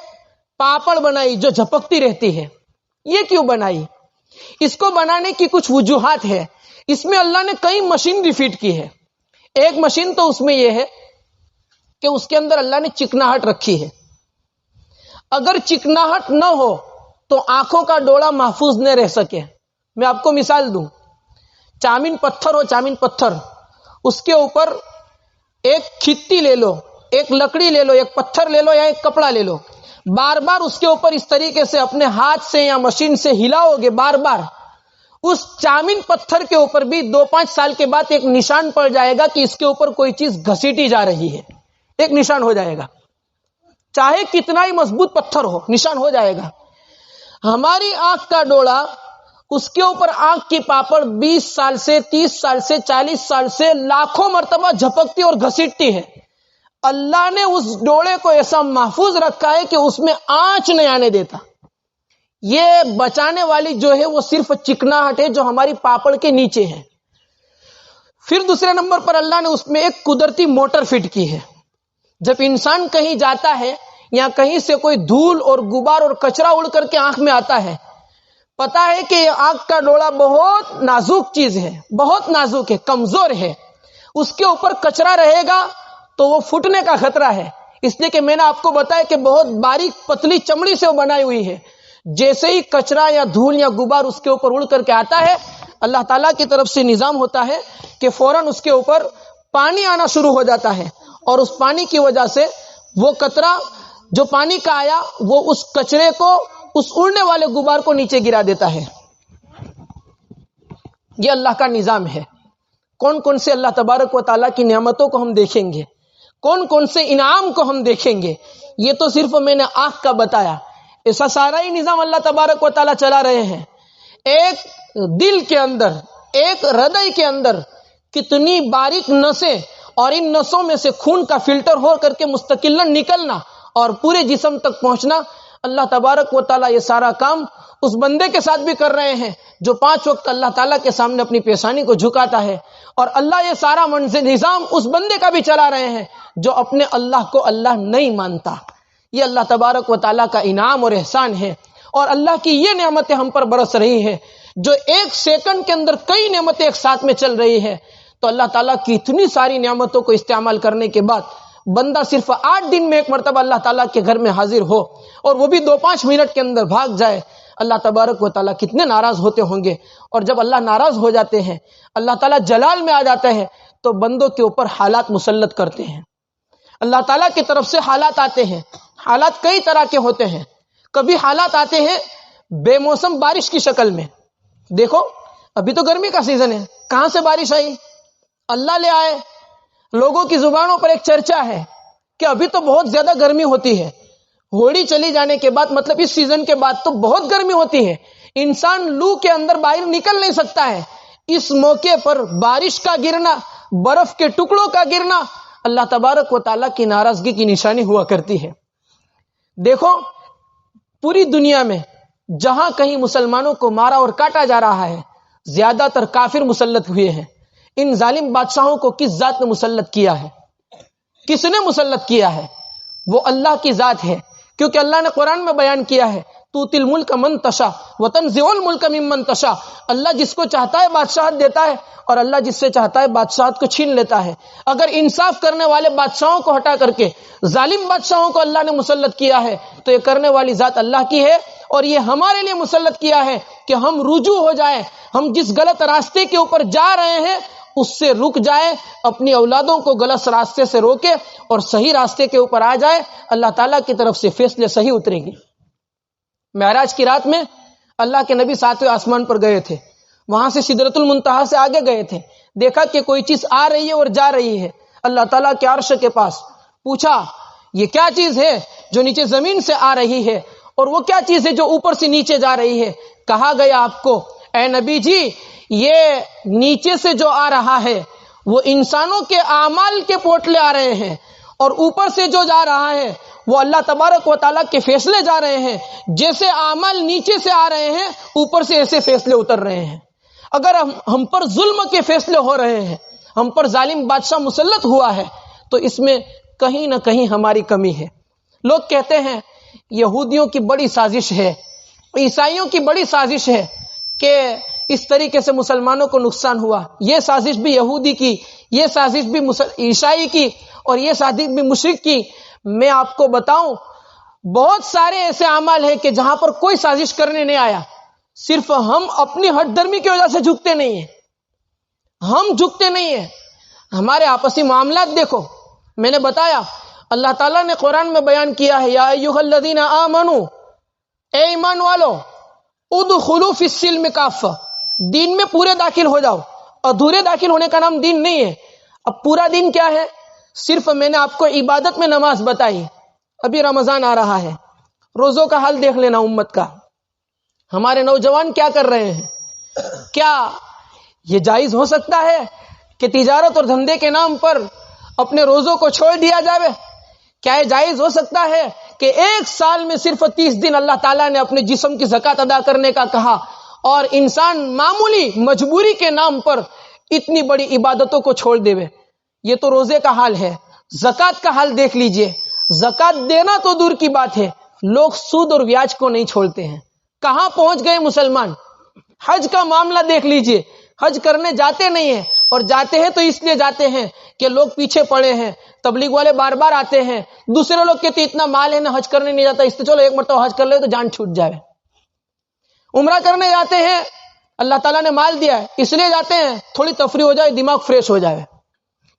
[SPEAKER 2] پاپڑ بنائی جو جھپکتی رہتی ہے. یہ کیوں بنائی؟ اس کو بنانے کی کچھ وجوہات ہے. اس میں اللہ نے کئی مشین فٹ کی ہے. ایک مشین تو اس میں یہ ہے کہ اس کے اندر اللہ نے چکناہٹ رکھی ہے. اگر چکناہٹ نہ ہو تو آنکھوں کا ڈوڑا محفوظ نہ رہ سکے. میں آپ کو مثال دوں، چامن پتھر ہو، چامن پتھر، اس کے اوپر ایک کھتی لے لو، ایک لکڑی لے لو، ایک پتھر لے لو یا ایک کپڑا لے لو، بار بار اس کے اوپر اس طریقے سے اپنے ہاتھ سے یا مشین سے ہلاؤ گے بار بار، اس چامن پتھر کے اوپر بھی 2-5 سال کے بعد ایک نشان پڑ جائے گا کہ اس کے اوپر کوئی چیز گھسیٹی جا رہی ہے. ایک نشان ہو جائے گا، چاہے کتنا ہی مضبوط پتھر ہو، نشان ہو جائے گا. ہماری آنکھ کا ڈوڑا، اس کے اوپر آنکھ کی پاپڑ 20 سال سے 30 سال سے 40 سال سے لاکھوں مرتبہ جھپکتی اور گھسیٹتی ہے. اللہ نے اس ڈوڑے کو ایسا محفوظ رکھا ہے کہ اس میں آنچ نہیں آنے دیتا. یہ بچانے والی جو ہے وہ صرف چکناہٹ ہے جو ہماری پاپڑ کے نیچے ہے. پھر دوسرے نمبر پر اللہ نے اس میں ایک قدرتی موٹر فٹ کی ہے. جب انسان کہیں جاتا ہے یا کہیں سے کوئی دھول اور غبار اور کچرا اڑ کر کے آنکھ میں آتا ہے، پتا ہے کہ آنکھ کا ڈوڑا بہت نازک چیز ہے، بہت نازک ہے، کمزور ہے. اس کے اوپر کچرا رہے گا تو وہ پھٹنے کا خطرہ ہے. اس لیے کہ میں نے آپ کو بتایا کہ بہت باریک پتلی چمڑی سے وہ بنائی ہوئی ہے. جیسے ہی کچرا یا دھول یا غبار اس کے اوپر اڑ کر کے آتا ہے، اللہ تعالیٰ کی طرف سے نظام ہوتا ہے کہ فوراً اس کے اوپر پانی آنا شروع ہو جاتا ہے، اور اس پانی کی وجہ سے وہ قطرہ جو پانی کا آیا وہ اس کچرے کو، اس اڑنے والے غبار کو نیچے گرا دیتا ہے. یہ اللہ کا نظام ہے. کون کون سے اللہ تبارک و تعالیٰ کی نعمتوں کو ہم دیکھیں گے، کون کون سے انعام کو ہم دیکھیں گے. یہ تو صرف میں نے آنکھ کا بتایا، ایسا سارا ہی نظام اللہ تبارک و تعالیٰ چلا رہے ہیں. ایک دل کے اندر، ایک ہردے کے اندر کتنی باریک نسیں، اور ان نسوں میں سے خون کا فلٹر ہو کر کے مستقل نکلنا اور پورے جسم تک پہنچنا. اللہ تبارک و تعالیٰ یہ سارا کام اس بندے کے ساتھ بھی کر رہے ہیں جو 5 وقت اللہ تعالیٰ کے سامنے اپنی پیشانی کو جھکاتا ہے. اور اللہ یہ سارا نظام اس بندے کا بھی چلا رہے ہیں جو اپنے اللہ کو اللہ نہیں مانتا. یہ اللہ تبارک و تعالیٰ کا انعام اور احسان ہے. اور اللہ کی یہ نعمتیں ہم پر برس رہی ہیں جو 1 سیکنڈ کے اندر کئی نعمتیں ایک ساتھ میں چل رہی ہے. تو اللہ تعالیٰ کی اتنی ساری نعمتوں کو استعمال کرنے کے بعد بندہ صرف 8 دن میں ایک مرتبہ اللہ تعالیٰ کے گھر میں حاضر ہو اور وہ بھی 2-5 منٹ کے اندر بھاگ جائے، اللہ تبارک و تعالیٰ کتنے ناراض ہوتے ہوں گے. اور جب اللہ ناراض ہو جاتے ہیں، اللہ تعالیٰ جلال میں آ جاتا ہے، تو بندوں کے اوپر حالات مسلط کرتے ہیں. اللہ تعالیٰ کی طرف سے حالات آتے ہیں. حالات کئی طرح کے ہوتے ہیں. کبھی حالات آتے ہیں بے موسم بارش کی شکل میں. دیکھو ابھی تو گرمی کا سیزن ہے، کہاں سے بارش آئی؟ اللہ لے آئے. لوگوں کی زبانوں پر ایک چرچا ہے کہ ابھی تو بہت زیادہ گرمی ہوتی ہے. ہوڑی چلی جانے کے بعد، مطلب اس سیزن کے بعد تو بہت گرمی ہوتی ہے، انسان لو کے اندر باہر نکل نہیں سکتا ہے. اس موقع پر بارش کا گرنا، برف کے ٹکڑوں کا گرنا اللہ تبارک و تعالیٰ کی ناراضگی کی نشانی ہوا کرتی ہے. دیکھو پوری دنیا میں جہاں کہیں مسلمانوں کو مارا اور کاٹا جا رہا ہے، زیادہ تر کافر مسلط ہوئے ہیں. ان ظالم بادشاہوں کو کس ذات نے مسلط کیا ہے؟ کس نے مسلط کیا ہے؟ وہ اللہ کی ذات ہے. کیونکہ اللہ نے قرآن میں بیان کیا ہے، توتی الملک من تشاء وتنزع الملک ممن تشاء. اللہ جس کو چاہتا ہے بادشاہت دیتا ہے، اور اللہ جس سے چاہتا ہے بادشاہت کو چھین لیتا ہے. اگر انصاف کرنے والے بادشاہوں کو ہٹا کر کے ظالم بادشاہوں کو اللہ نے مسلط کیا ہے تو یہ کرنے والی ذات اللہ کی ہے. اور یہ ہمارے لیے مسلط کیا ہے کہ ہم رجوع ہو جائیں، ہم جس غلط راستے کے اوپر جا رہے ہیں اس سے رک جائے، اپنی اولادوں کو غلط راستے سے روکے اور صحیح راستے کے اوپر آ جائے. اللہ تعالیٰ کی طرف سے فیصلے صحیح اتریں گے. معراج کی رات میں اللہ کے نبی 7ویں آسمان پر گئے تھے. وہاں سے سدرۃ المنتہا سے آگے گئے تھے. دیکھا کہ کوئی چیز آ رہی ہے اور جا رہی ہے. اللہ تعالیٰ کے عرش کے پاس پوچھا یہ کیا چیز ہے جو نیچے زمین سے آ رہی ہے، اور وہ کیا چیز ہے جو اوپر سے نیچے جا رہی ہے؟ کہا گیا آپ کو اے نبی جی یہ نیچے سے جو آ رہا ہے وہ انسانوں کے اعمال کے پوٹلے آ رہے ہیں، اور اوپر سے جو جا رہا ہے وہ اللہ تبارک و تعالیٰ کے فیصلے جا رہے ہیں. جیسے اعمال نیچے سے آ رہے ہیں اوپر سے ایسے فیصلے اتر رہے ہیں. اگر ہم پر ظلم کے فیصلے ہو رہے ہیں، ہم پر ظالم بادشاہ مسلط ہوا ہے، تو اس میں کہیں نہ کہیں ہماری کمی ہے. لوگ کہتے ہیں یہودیوں کی بڑی سازش ہے، عیسائیوں کی بڑی سازش ہے کہ اس طریقے سے مسلمانوں کو نقصان ہوا. یہ سازش بھی یہودی کی، یہ سازش بھی عیسائی کی، اور یہ سازش بھی مشرک کی. میں آپ کو بتاؤں بہت سارے ایسے اعمال ہیں کہ جہاں پر کوئی سازش کرنے نہیں آیا، صرف ہم اپنی ہٹ درمی کی وجہ سے جھکتے نہیں ہیں. ہم جھکتے نہیں ہیں. ہمارے آپسی معاملات دیکھو. میں نے بتایا اللہ تعالیٰ نے قرآن میں بیان کیا ہے، یا ایھا الذین آمنوا، اے ایمان والو، ادخلوا فی السلم کافہ، دین میں پورے داخل ہو جاؤ. ادھورے داخل ہونے کا نام دین نہیں ہے. اب پورا دین کیا ہے؟ صرف میں نے آپ کو عبادت میں نماز بتائی. ابھی رمضان آ رہا ہے، روزوں کا حال دیکھ لینا امت کا. ہمارے نوجوان کیا کر رہے ہیں؟ کیا یہ جائز ہو سکتا ہے کہ تجارت اور دھندے کے نام پر اپنے روزوں کو چھوڑ دیا جائے؟ کیا یہ جائز ہو سکتا ہے کہ ایک سال میں صرف 30 دن اللہ تعالیٰ نے اپنے جسم کی زکوٰۃ ادا کرنے کا کہا، اور انسان معمولی مجبوری کے نام پر اتنی بڑی عبادتوں کو چھوڑ دے؟ یہ تو روزے کا حال ہے. زکوٰۃ کا حال دیکھ لیجئے. زکوٰۃ دینا تو دور کی بات ہے، لوگ سود اور بیاج کو نہیں چھوڑتے ہیں. کہاں پہنچ گئے مسلمان؟ حج کا معاملہ دیکھ لیجئے. حج کرنے جاتے نہیں ہیں، اور جاتے ہیں تو اس لیے جاتے ہیں کہ لوگ پیچھے پڑے ہیں. تبلیغ والے بار بار آتے ہیں، دوسرے لوگ کہتے اتنا مال ہے نا حج کرنے نہیں جاتا، اس سے چلو ایک مرتبہ حج کر لے تو جان چھوٹ جائے. عمرہ کرنے جاتے ہیں، اللہ تعالیٰ نے مال دیا ہے اس لیے جاتے ہیں تھوڑی تفریح ہو جائے، دماغ فریش ہو جائے.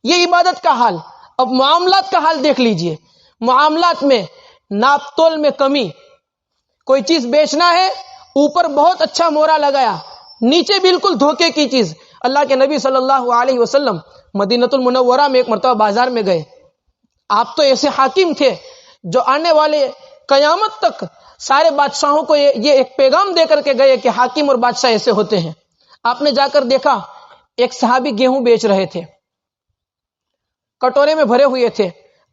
[SPEAKER 2] یہ عبادت کا حال. اب معاملات کا حال دیکھ لیجئے. معاملات میں ناپ تول میں کمی. کوئی چیز بیچنا ہے، اوپر بہت اچھا مورا لگایا، نیچے بالکل دھوکے کی چیز. اللہ کے نبی صلی اللہ علیہ وسلم مدینۃ المنورہ میں ایک مرتبہ بازار میں گئے. آپ تو ایسے حاکم تھے جو آنے والے قیامت تک سارے بادشاہوں کو یہ ایک پیغام دے کر کے گئے کہ حاکم اور بادشاہ ایسے ہوتے ہیں. آپ نے جا کر دیکھا ایک صحابی گیہوں بیچ رہے تھے، کٹورے میں بھرے ہوئے تھے.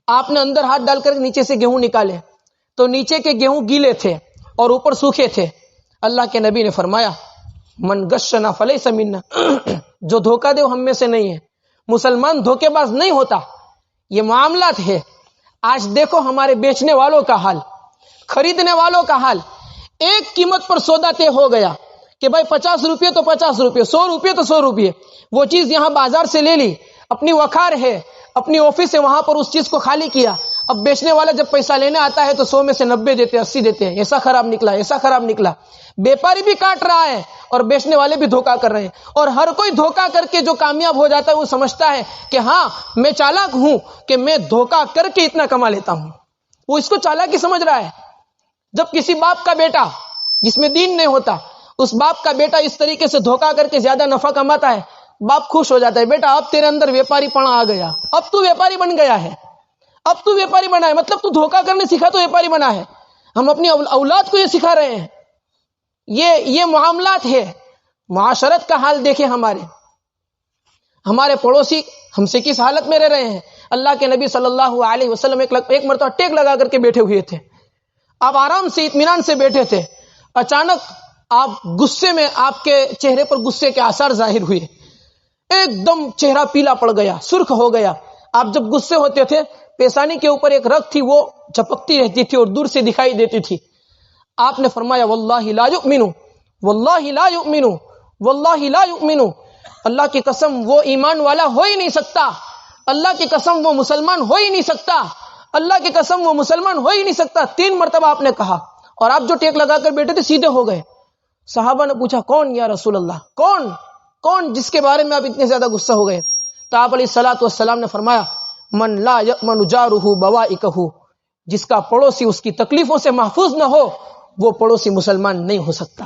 [SPEAKER 2] آپ نے اندر ہاتھ ڈال کر نیچے سے گیہوں نکالے تو نیچے کے گیہوں گیلے تھے اور اوپر سوکھے تھے. اللہ کے نبی نے فرمایا من غشنا فلیس منا، جو دھوکہ دے وہ ہم میں سے نہیں ہے. مسلمان دھوکے باز نہیں ہوتا. یہ معاملات ہے. آج دیکھو ہمارے بیچنے والوں کا حال، خریدنے والوں کا حال. ایک قیمت پر سودا طے ہو گیا کہ بھائی 50 روپے تو 50 روپے، 100 روپے تو 100 روپے. وہ چیز یہاں بازار سے لے لی، اپنی وقار ہے، اپنی آفس سے وہاں پر اس چیز کو خالی کیا. اب بیچنے والا جب پیسہ لینے آتا ہے تو 100 میں سے 90 دیتے، 80 دیتے ہیں. ایسا خراب نکلا، ایسا خراب نکلا. بیپاری بھی کاٹ رہا ہے اور بیچنے والے بھی دھوکا کر رہے ہیں. اور ہر کوئی دھوکا کر کے جو کامیاب ہو جاتا ہے وہ سمجھتا ہے کہ ہاں میں چالاک ہوں کہ میں دھوکا کر کے اتنا کما لیتا ہوں. وہ اس کو چالاکی سمجھ رہا ہے. جب کسی باپ کا بیٹا جس میں دین نہیں ہوتا، اس باپ کا بیٹا اس طریقے سے دھوکا کر کے زیادہ نفع کماتا ہے، باپ خوش ہو جاتا ہے. بیٹا اب تیرے اندر ویپاری پنا آ گیا، اب تو ویپاری بن گیا ہے، اب تو ویپاری بنا ہے. مطلب تو دھوکا کرنے سیکھا تو ویپاری بنا ہے. ہم اپنی اولاد کو یہ سکھا رہے ہیں. یہ معاملات ہے. معاشرت کا حال دیکھیں. ہمارے پڑوسی ہم سے کس حالت میں رہ رہے ہیں. اللہ کے نبی صلی اللہ علیہ وسلم ایک مرتبہ ٹیک لگا کر کے بیٹھے ہوئے تھے. آپ آرام سے اطمینان سے بیٹھے تھے. اچانک آپ غصے میں، آپ کے چہرے پر غصے کے آثار ظاہر ہوئے. ایک دم چہرہ پیلا پڑ گیا، سرخ ہو گیا. آپ جب غصے ہوتے تھے پیشانی کے اوپر ایک رگ تھی وہ جھپکتی رہتی تھی اور دور سے دکھائی دیتی تھی. آپ نے فرمایا واللہ لا یؤمنو، واللہ لا یؤمنو، واللہ لا یؤمنو. اللہ کی قسم وہ ایمان والا ہو ہی نہیں سکتا. اللہ کی قسم وہ مسلمان ہو ہی نہیں سکتا. اللہ کی قسم وہ مسلمان ہو ہی نہیں سکتا. 3 مرتبہ آپ نے کہا اور آپ جو ٹیک لگا کر بیٹھے تھے سیدھے ہو گئے. صحابہ نے پوچھا کون یا رسول اللہ، کون جس کے بارے میں آپ اتنے زیادہ غصہ ہو گئے؟ تو آپ علیہ الصلوۃ والسلام نے فرمایا من لا یأمن جارہ بوائقہ، جس کا پڑوسی اس کی تکلیفوں سے محفوظ نہ ہو وہ پڑوسی مسلمان نہیں ہو سکتا.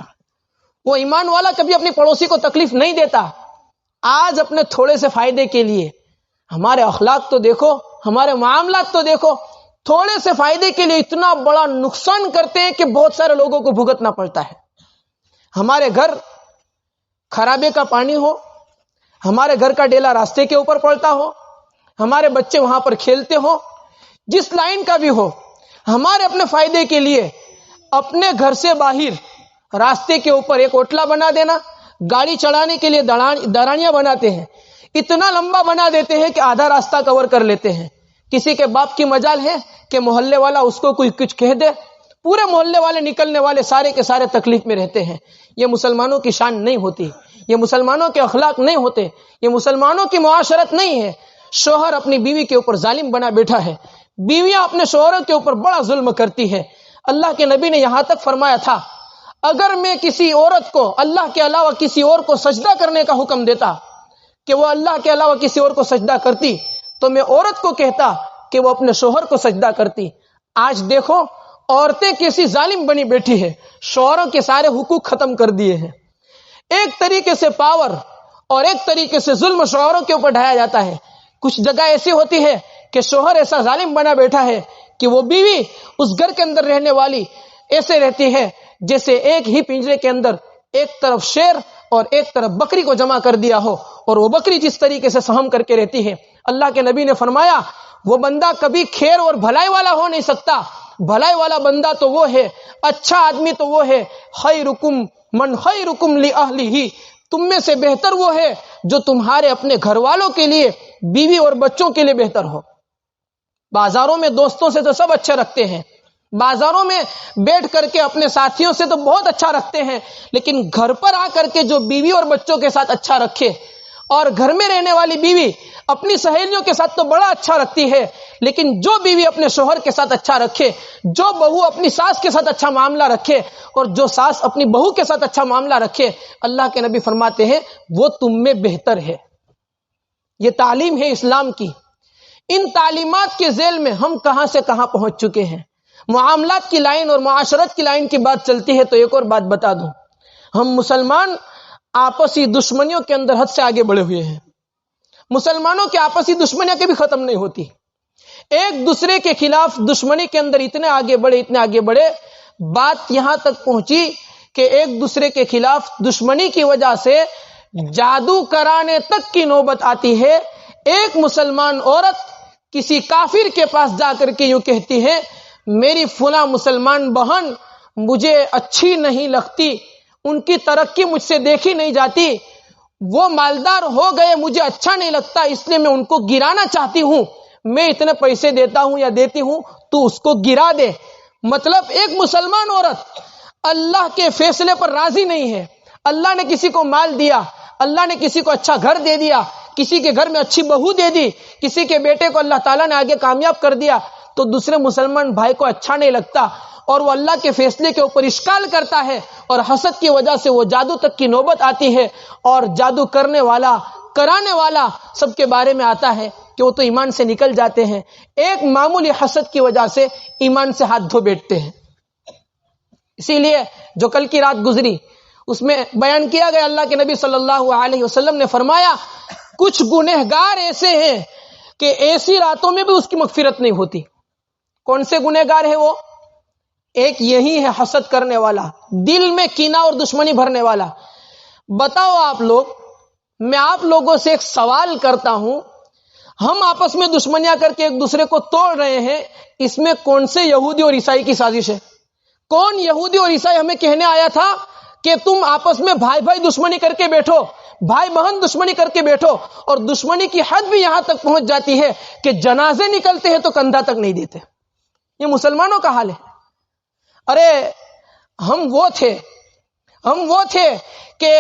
[SPEAKER 2] وہ ایمان والا کبھی اپنے پڑوسی کو تکلیف نہیں دیتا. آج اپنے تھوڑے سے فائدے کے لیے ہمارے اخلاق تو دیکھو، ہمارے معاملات تو دیکھو، تھوڑے سے فائدے کے لیے اتنا بڑا نقصان کرتے ہیں کہ بہت سارے لوگوں کو بھگتنا پڑتا ہے. ہمارے گھر خرابے کا پانی ہو، ہمارے گھر کا ڈیلا راستے کے اوپر پڑتا ہو، ہمارے بچے وہاں پر کھیلتے ہو، جس لائن کا بھی ہو، ہمارے اپنے فائدے کے لیے اپنے گھر سے باہر راستے کے اوپر ایک اوٹلا بنا دینا، گاڑی چڑھانے کے لیے دڑانیاں بناتے ہیں، اتنا لمبا بنا دیتے ہیں کہ آدھا راستہ کور کر لیتے ہیں. کسی کے باپ کی مجال ہے کہ محلے والا اس کو کوئی کچھ کہہ دے، پورے محلے والے نکلنے والے سارے کے سارے تکلیف میں رہتے ہیں. یہ مسلمانوں کی شان نہیں ہوتی، یہ مسلمانوں کے اخلاق نہیں ہوتے، یہ مسلمانوں کی معاشرت نہیں ہے. شوہر اپنی بیوی کے اوپر ظالم بنا بیٹھا ہے، بیویاں اپنے شوہروں کے اوپر بڑا ظلم کرتی ہے. اللہ کے نبی نے یہاں تک فرمایا تھا، اگر میں کسی عورت کو اللہ کے علاوہ کسی اور کو سجدہ کرنے کا حکم دیتا کہ وہ اللہ کے علاوہ کسی اور کو سجدہ کرتی تو میں عورت کو کہتا کہ وہ اپنے شوہر کو سجدہ کرتی. آج دیکھو عورتیں کیسی ظالم بنی بیٹھی ہے، شوہروں کے سارے حقوق ختم کر دیے ہیں. ایک طریقے سے پاور اور ایک طریقے سے ظلم شوہروں کے اوپر ڈھایا جاتا ہے. کچھ جگہ ایسی ہوتی ہے کہ شوہر ایسا ظالم بنا بیٹھا ہے کہ وہ بیوی اس گھر کے اندر رہنے والی ایسے رہتی ہے جیسے ایک ہی پنجرے کے اندر ایک طرف شیر اور ایک طرف بکری کو جمع کر دیا ہو، اور وہ بکری جس طریقے سے سہم کر کے رہتی ہے. اللہ کے نبی نے فرمایا وہ بندہ کبھی خیر اور بھلائی والا ہو نہیں سکتا. بھلائی والا بندہ تو وہ ہے، اچھا آدمی تو وہ ہے، خیرکم من خیرکم لأہلہ، تم میں سے بہتر وہ ہے جو تمہارے اپنے گھر والوں کے لیے، بیوی اور بچوں کے لیے بہتر ہو. بازاروں میں دوستوں سے تو سب اچھے رکھتے ہیں، بازاروں میں بیٹھ کر کے اپنے ساتھیوں سے تو بہت اچھا رکھتے ہیں، لیکن گھر پر آ کر کے جو بیوی اور بچوں کے ساتھ اچھا رکھے، اور گھر میں رہنے والی بیوی اپنی سہیلیوں کے ساتھ تو بڑا اچھا رکھتی ہے، لیکن جو بیوی اپنے شوہر کے ساتھ اچھا رکھے، جو بہو اپنی ساس کے ساتھ اچھا معاملہ رکھے، اور جو ساس اپنی بہو کے ساتھ اچھا معاملہ رکھے، اللہ کے نبی فرماتے ہیں وہ تم میں بہتر ہے. یہ تعلیم ہے اسلام کی. ان تعلیمات کے ذیل میں ہم کہاں سے کہاں پہنچ چکے ہیں. معاملات کی لائن اور معاشرت کی لائن کی بات چلتی ہے تو ایک اور بات بتا دوں، ہم مسلمان آپسی دشمنیوں کے اندر حد سے آگے بڑھے ہوئے ہیں. مسلمانوں کی آپسی دشمنیاں کبھی ختم نہیں ہوتی، ایک دوسرے کے خلاف دشمنی کے اندر اتنے آگے بڑھے، بات یہاں تک پہنچی کہ ایک دوسرے کے خلاف دشمنی کی وجہ سے جادو کرانے تک کی نوبت آتی ہے. ایک مسلمان عورت کسی کافر کے پاس جا کر کے یوں کہتی ہے میری فلاں مسلمان بہن مجھے اچھی نہیں لگتی، ان کی ترقی مجھ سے دیکھی نہیں جاتی، وہ مالدار ہو گئے مجھے اچھا نہیں لگتا، اس لیے میں ان کو گرانا چاہتی ہوں، میں اتنے پیسے دیتا ہوں یا دیتی ہوں تو اس کو گرا دے. مطلب ایک مسلمان عورت اللہ کے فیصلے پر راضی نہیں ہے. اللہ نے کسی کو مال دیا، اللہ نے کسی کو اچھا گھر دے دیا، کسی کے گھر میں اچھی بہو دے دی، کسی کے بیٹے کو اللہ تعالیٰ نے آگے کامیاب کر دیا، تو دوسرے مسلمان بھائی کو اچھا نہیں لگتا اور وہ اللہ کے فیصلے کے اوپر اشکال کرتا ہے، اور حسد کی وجہ سے وہ جادو تک کی نوبت آتی ہے، اور جادو کرنے والا کرانے والا سب کے بارے میں آتا ہے کہ وہ تو ایمان سے نکل جاتے ہیں، ایک معمولی حسد کی وجہ سے ایمان سے ہاتھ دھو بیٹھتے ہیں. اسی لیے جو کل کی رات گزری اس میں بیان کیا گیا، اللہ کے نبی صلی اللہ علیہ وسلم نے فرمایا کچھ گنہگار ایسے ہیں کہ ایسی راتوں میں بھی اس کی مغفرت نہیں ہوتی. کون سے گنہگار ہے وہ؟ ایک یہی ہے حسد کرنے والا، دل میں کینہ اور دشمنی بھرنے والا. بتاؤ آپ لوگ، میں آپ لوگوں سے ایک سوال کرتا ہوں، ہم آپس میں دشمنیاں کر کے ایک دوسرے کو توڑ رہے ہیں، اس میں کون سے یہودی اور عیسائی کی سازش ہے؟ کون یہودی اور عیسائی ہمیں کہنے آیا تھا کہ تم آپس میں بھائی بھائی دشمنی کر کے بیٹھو، بھائی بہن دشمنی کر کے بیٹھو، اور دشمنی کی حد بھی یہاں تک پہنچ جاتی ہے کہ جنازے نکلتے ہیں تو کندھا تک نہیں دیتے. یہ مسلمانوں کا حال ہے. ارے ہم وہ تھے کہ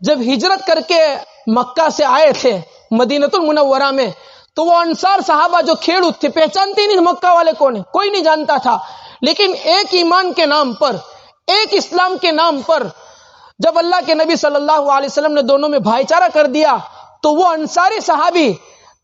[SPEAKER 2] جب ہجرت کر کے مکہ سے آئے تھے مدینۃ المنورہ میں، تو وہ انصار صحابہ جو کھیڑوت تھے، پہچانتے نہیں مکہ والے کون ہیں، کوئی نہیں جانتا تھا، لیکن ایک ایمان کے نام پر، ایک اسلام کے نام پر جب اللہ کے نبی صلی اللہ علیہ وسلم نے دونوں میں بھائی چارہ کر دیا، تو وہ انصاری صحابی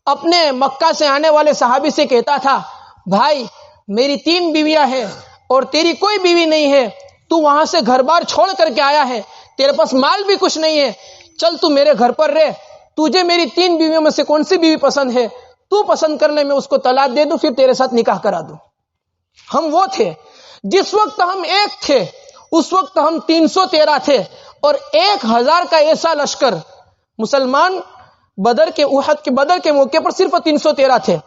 [SPEAKER 2] اپنے مکہ سے آنے والے صحابی سے کہتا تھا بھائی میری 3 بیویاں ہیں اور تیری کوئی بیوی نہیں ہے، تو وہاں سے گھر بار چھوڑ کر کے آیا ہے، تیرے پاس مال بھی کچھ نہیں ہے، چل تو میرے گھر پر رہ، تجھے میری 3 بیویوں میں سے کون سی بیوی پسند ہے تو پسند کر لے، میں اس کو طلاق دے دوں، پھر تیرے ساتھ نکاح کرا دوں. ہم وہ تھے جس وقت ہم ایک تھے، اس وقت ہم 313 تھے اور 1000 کا ایسا لشکر. مسلمان بدر کے موقع پر صرف 313 تھے.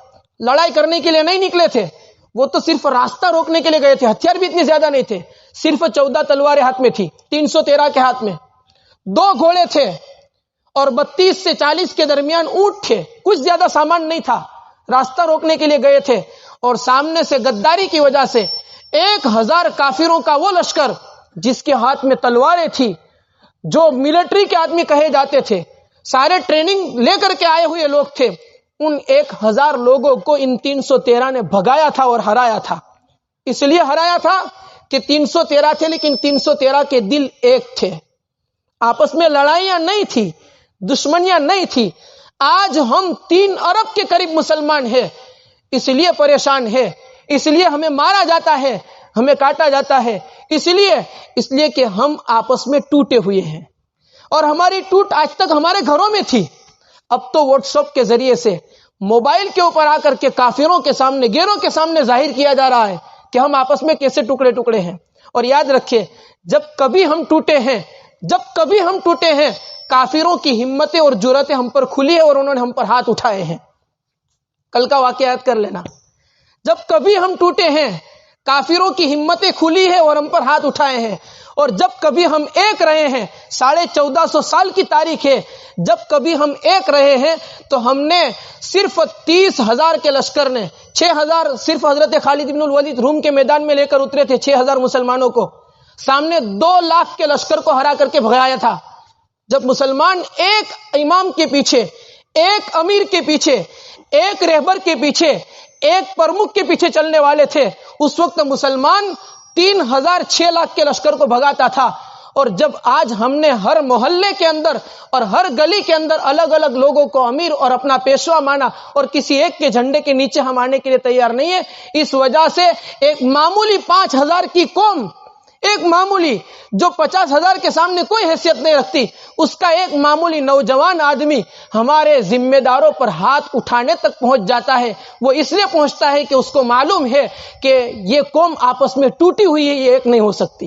[SPEAKER 2] لڑائی کرنے کے لیے نہیں نکلے تھے, وہ تو صرف راستہ روکنے کے لیے گئے تھے. ہتھیار بھی اتنے زیادہ نہیں تھے, صرف 14 تلواریں ہاتھ میں تھی, 313 کے ہاتھ میں 2 گھوڑے تھے اور 32 سے 40 کے درمیان اونٹ تھے. کچھ زیادہ سامان نہیں تھا. راستہ روکنے کے لیے گئے تھے اور سامنے سے غداری کی وجہ سے 1000 کافروں کا وہ لشکر جس کے ہاتھ میں تلواریں تھی, جو ملٹری کے آدمی کہے جاتے تھے, سارے ٹریننگ لے کر کے آئے ہوئے لوگ تھے, ان 1000 لوگوں کو ان 313 نے بھگایا تھا اور ہرایا تھا. اس لیے ہرایا تھا کہ 313 تھے لیکن 313 کے دل ایک تھے. آپس میں لڑائیاں نہیں تھی, دشمنیاں نہیں تھی. آج ہم 3 ارب کے قریب مسلمان ہیں, اس لیے پریشان ہے, اس لیے ہمیں مارا جاتا ہے, ہمیں کاٹا جاتا ہے, اس لیے کہ ہم آپس میں ٹوٹے ہوئے ہیں. اور ہماری ٹوٹ آج تک ہمارے گھروں میں تھی. اب تو واٹس ایپ کے ذریعے سے موبائل کے اوپر آ کر کے کافروں کے سامنے, غیروں کے سامنے ظاہر کیا جا رہا ہے کہ ہم آپس میں کیسے ٹکڑے ٹکڑے ہیں. اور یاد رکھیے, جب کبھی ہم ٹوٹے ہیں کافروں کی ہمتیں اور جرأتیں ہم پر کھلی ہے اور انہوں نے ہم پر ہاتھ اٹھائے ہیں. کل کا واقعہ یاد کر لینا. جب کبھی ہم ٹوٹے ہیں کافروں کی ہمتیں کھلی ہے اور ہم پر ہاتھ اٹھائے ہیں. اور جب کبھی ہم ایک رہے ہیں, 1450 سال کی تاریخ ہے, جب کبھی ہم ایک رہے ہیں تو ہم نے صرف 30,000 کے لشکر نے 6,000 صرف حضرت خالد بن الولید روم کے میدان میں لے کر اترے تھے. 6,000 مسلمانوں کو سامنے 2 لاکھ کے لشکر کو ہرا کر کے بھگایا تھا. جب مسلمان ایک امام کے پیچھے, ایک امیر کے پیچھے, ایک رہبر کے پیچھے, ایک پرمکھ کے پیچھے چلنے والے تھے, اس وقت مسلمان 6 لاکھ کے لشکر کو بھگاتا تھا. اور جب آج ہم نے ہر محلے کے اندر اور ہر گلی کے اندر الگ الگ لوگوں کو امیر اور اپنا پیشوا مانا اور کسی ایک کے جھنڈے کے نیچے ہم آنے کے لیے تیار نہیں ہے, اس وجہ سے ایک معمولی 5,000 کی قوم, ایک معمولی جو 50,000 کے سامنے کوئی حیثیت نہیں رکھتی, اس کا ایک معمولی نوجوان آدمی ہمارے ذمہ داروں پر ہاتھ اٹھانے تک پہنچ جاتا ہے. وہ اس لیے پہنچتا ہے کہ اس کو معلوم ہے کہ یہ قوم آپس میں ٹوٹی ہوئی ہے, یہ ایک نہیں ہو سکتی.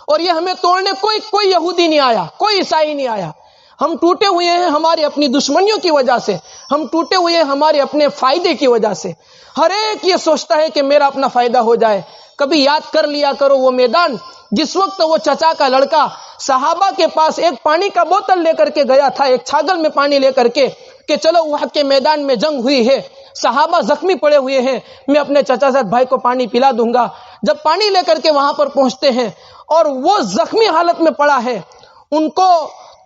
[SPEAKER 2] اور یہ ہمیں توڑنے کوئی یہودی نہیں آیا, کوئی عیسائی نہیں آیا. ہم ٹوٹے ہوئے ہیں ہماری اپنی دشمنیوں کی وجہ سے, ہم ٹوٹے ہوئے ہیں ہمارے اپنے فائدے کی وجہ سے. ہر ایک یہ سوچتا ہے کہ میرا اپنا فائدہ ہو جائے. کبھی یاد کر لیا کرو وہ میدان جس وقت وہ چچا کا لڑکا صحابہ کے پاس ایک پانی کا بوتل لے کر کے گیا تھا, ایک چھاگل میں پانی لے کر کے, کہ چلو احد کے میدان میں جنگ ہوئی ہے, صحابہ زخمی پڑے ہوئے ہیں, میں اپنے چچا زاد بھائی کو پانی پلا دوں گا. جب پانی لے کر کے وہاں پر پہنچتے ہیں اور وہ زخمی حالت میں پڑا ہے, ان کو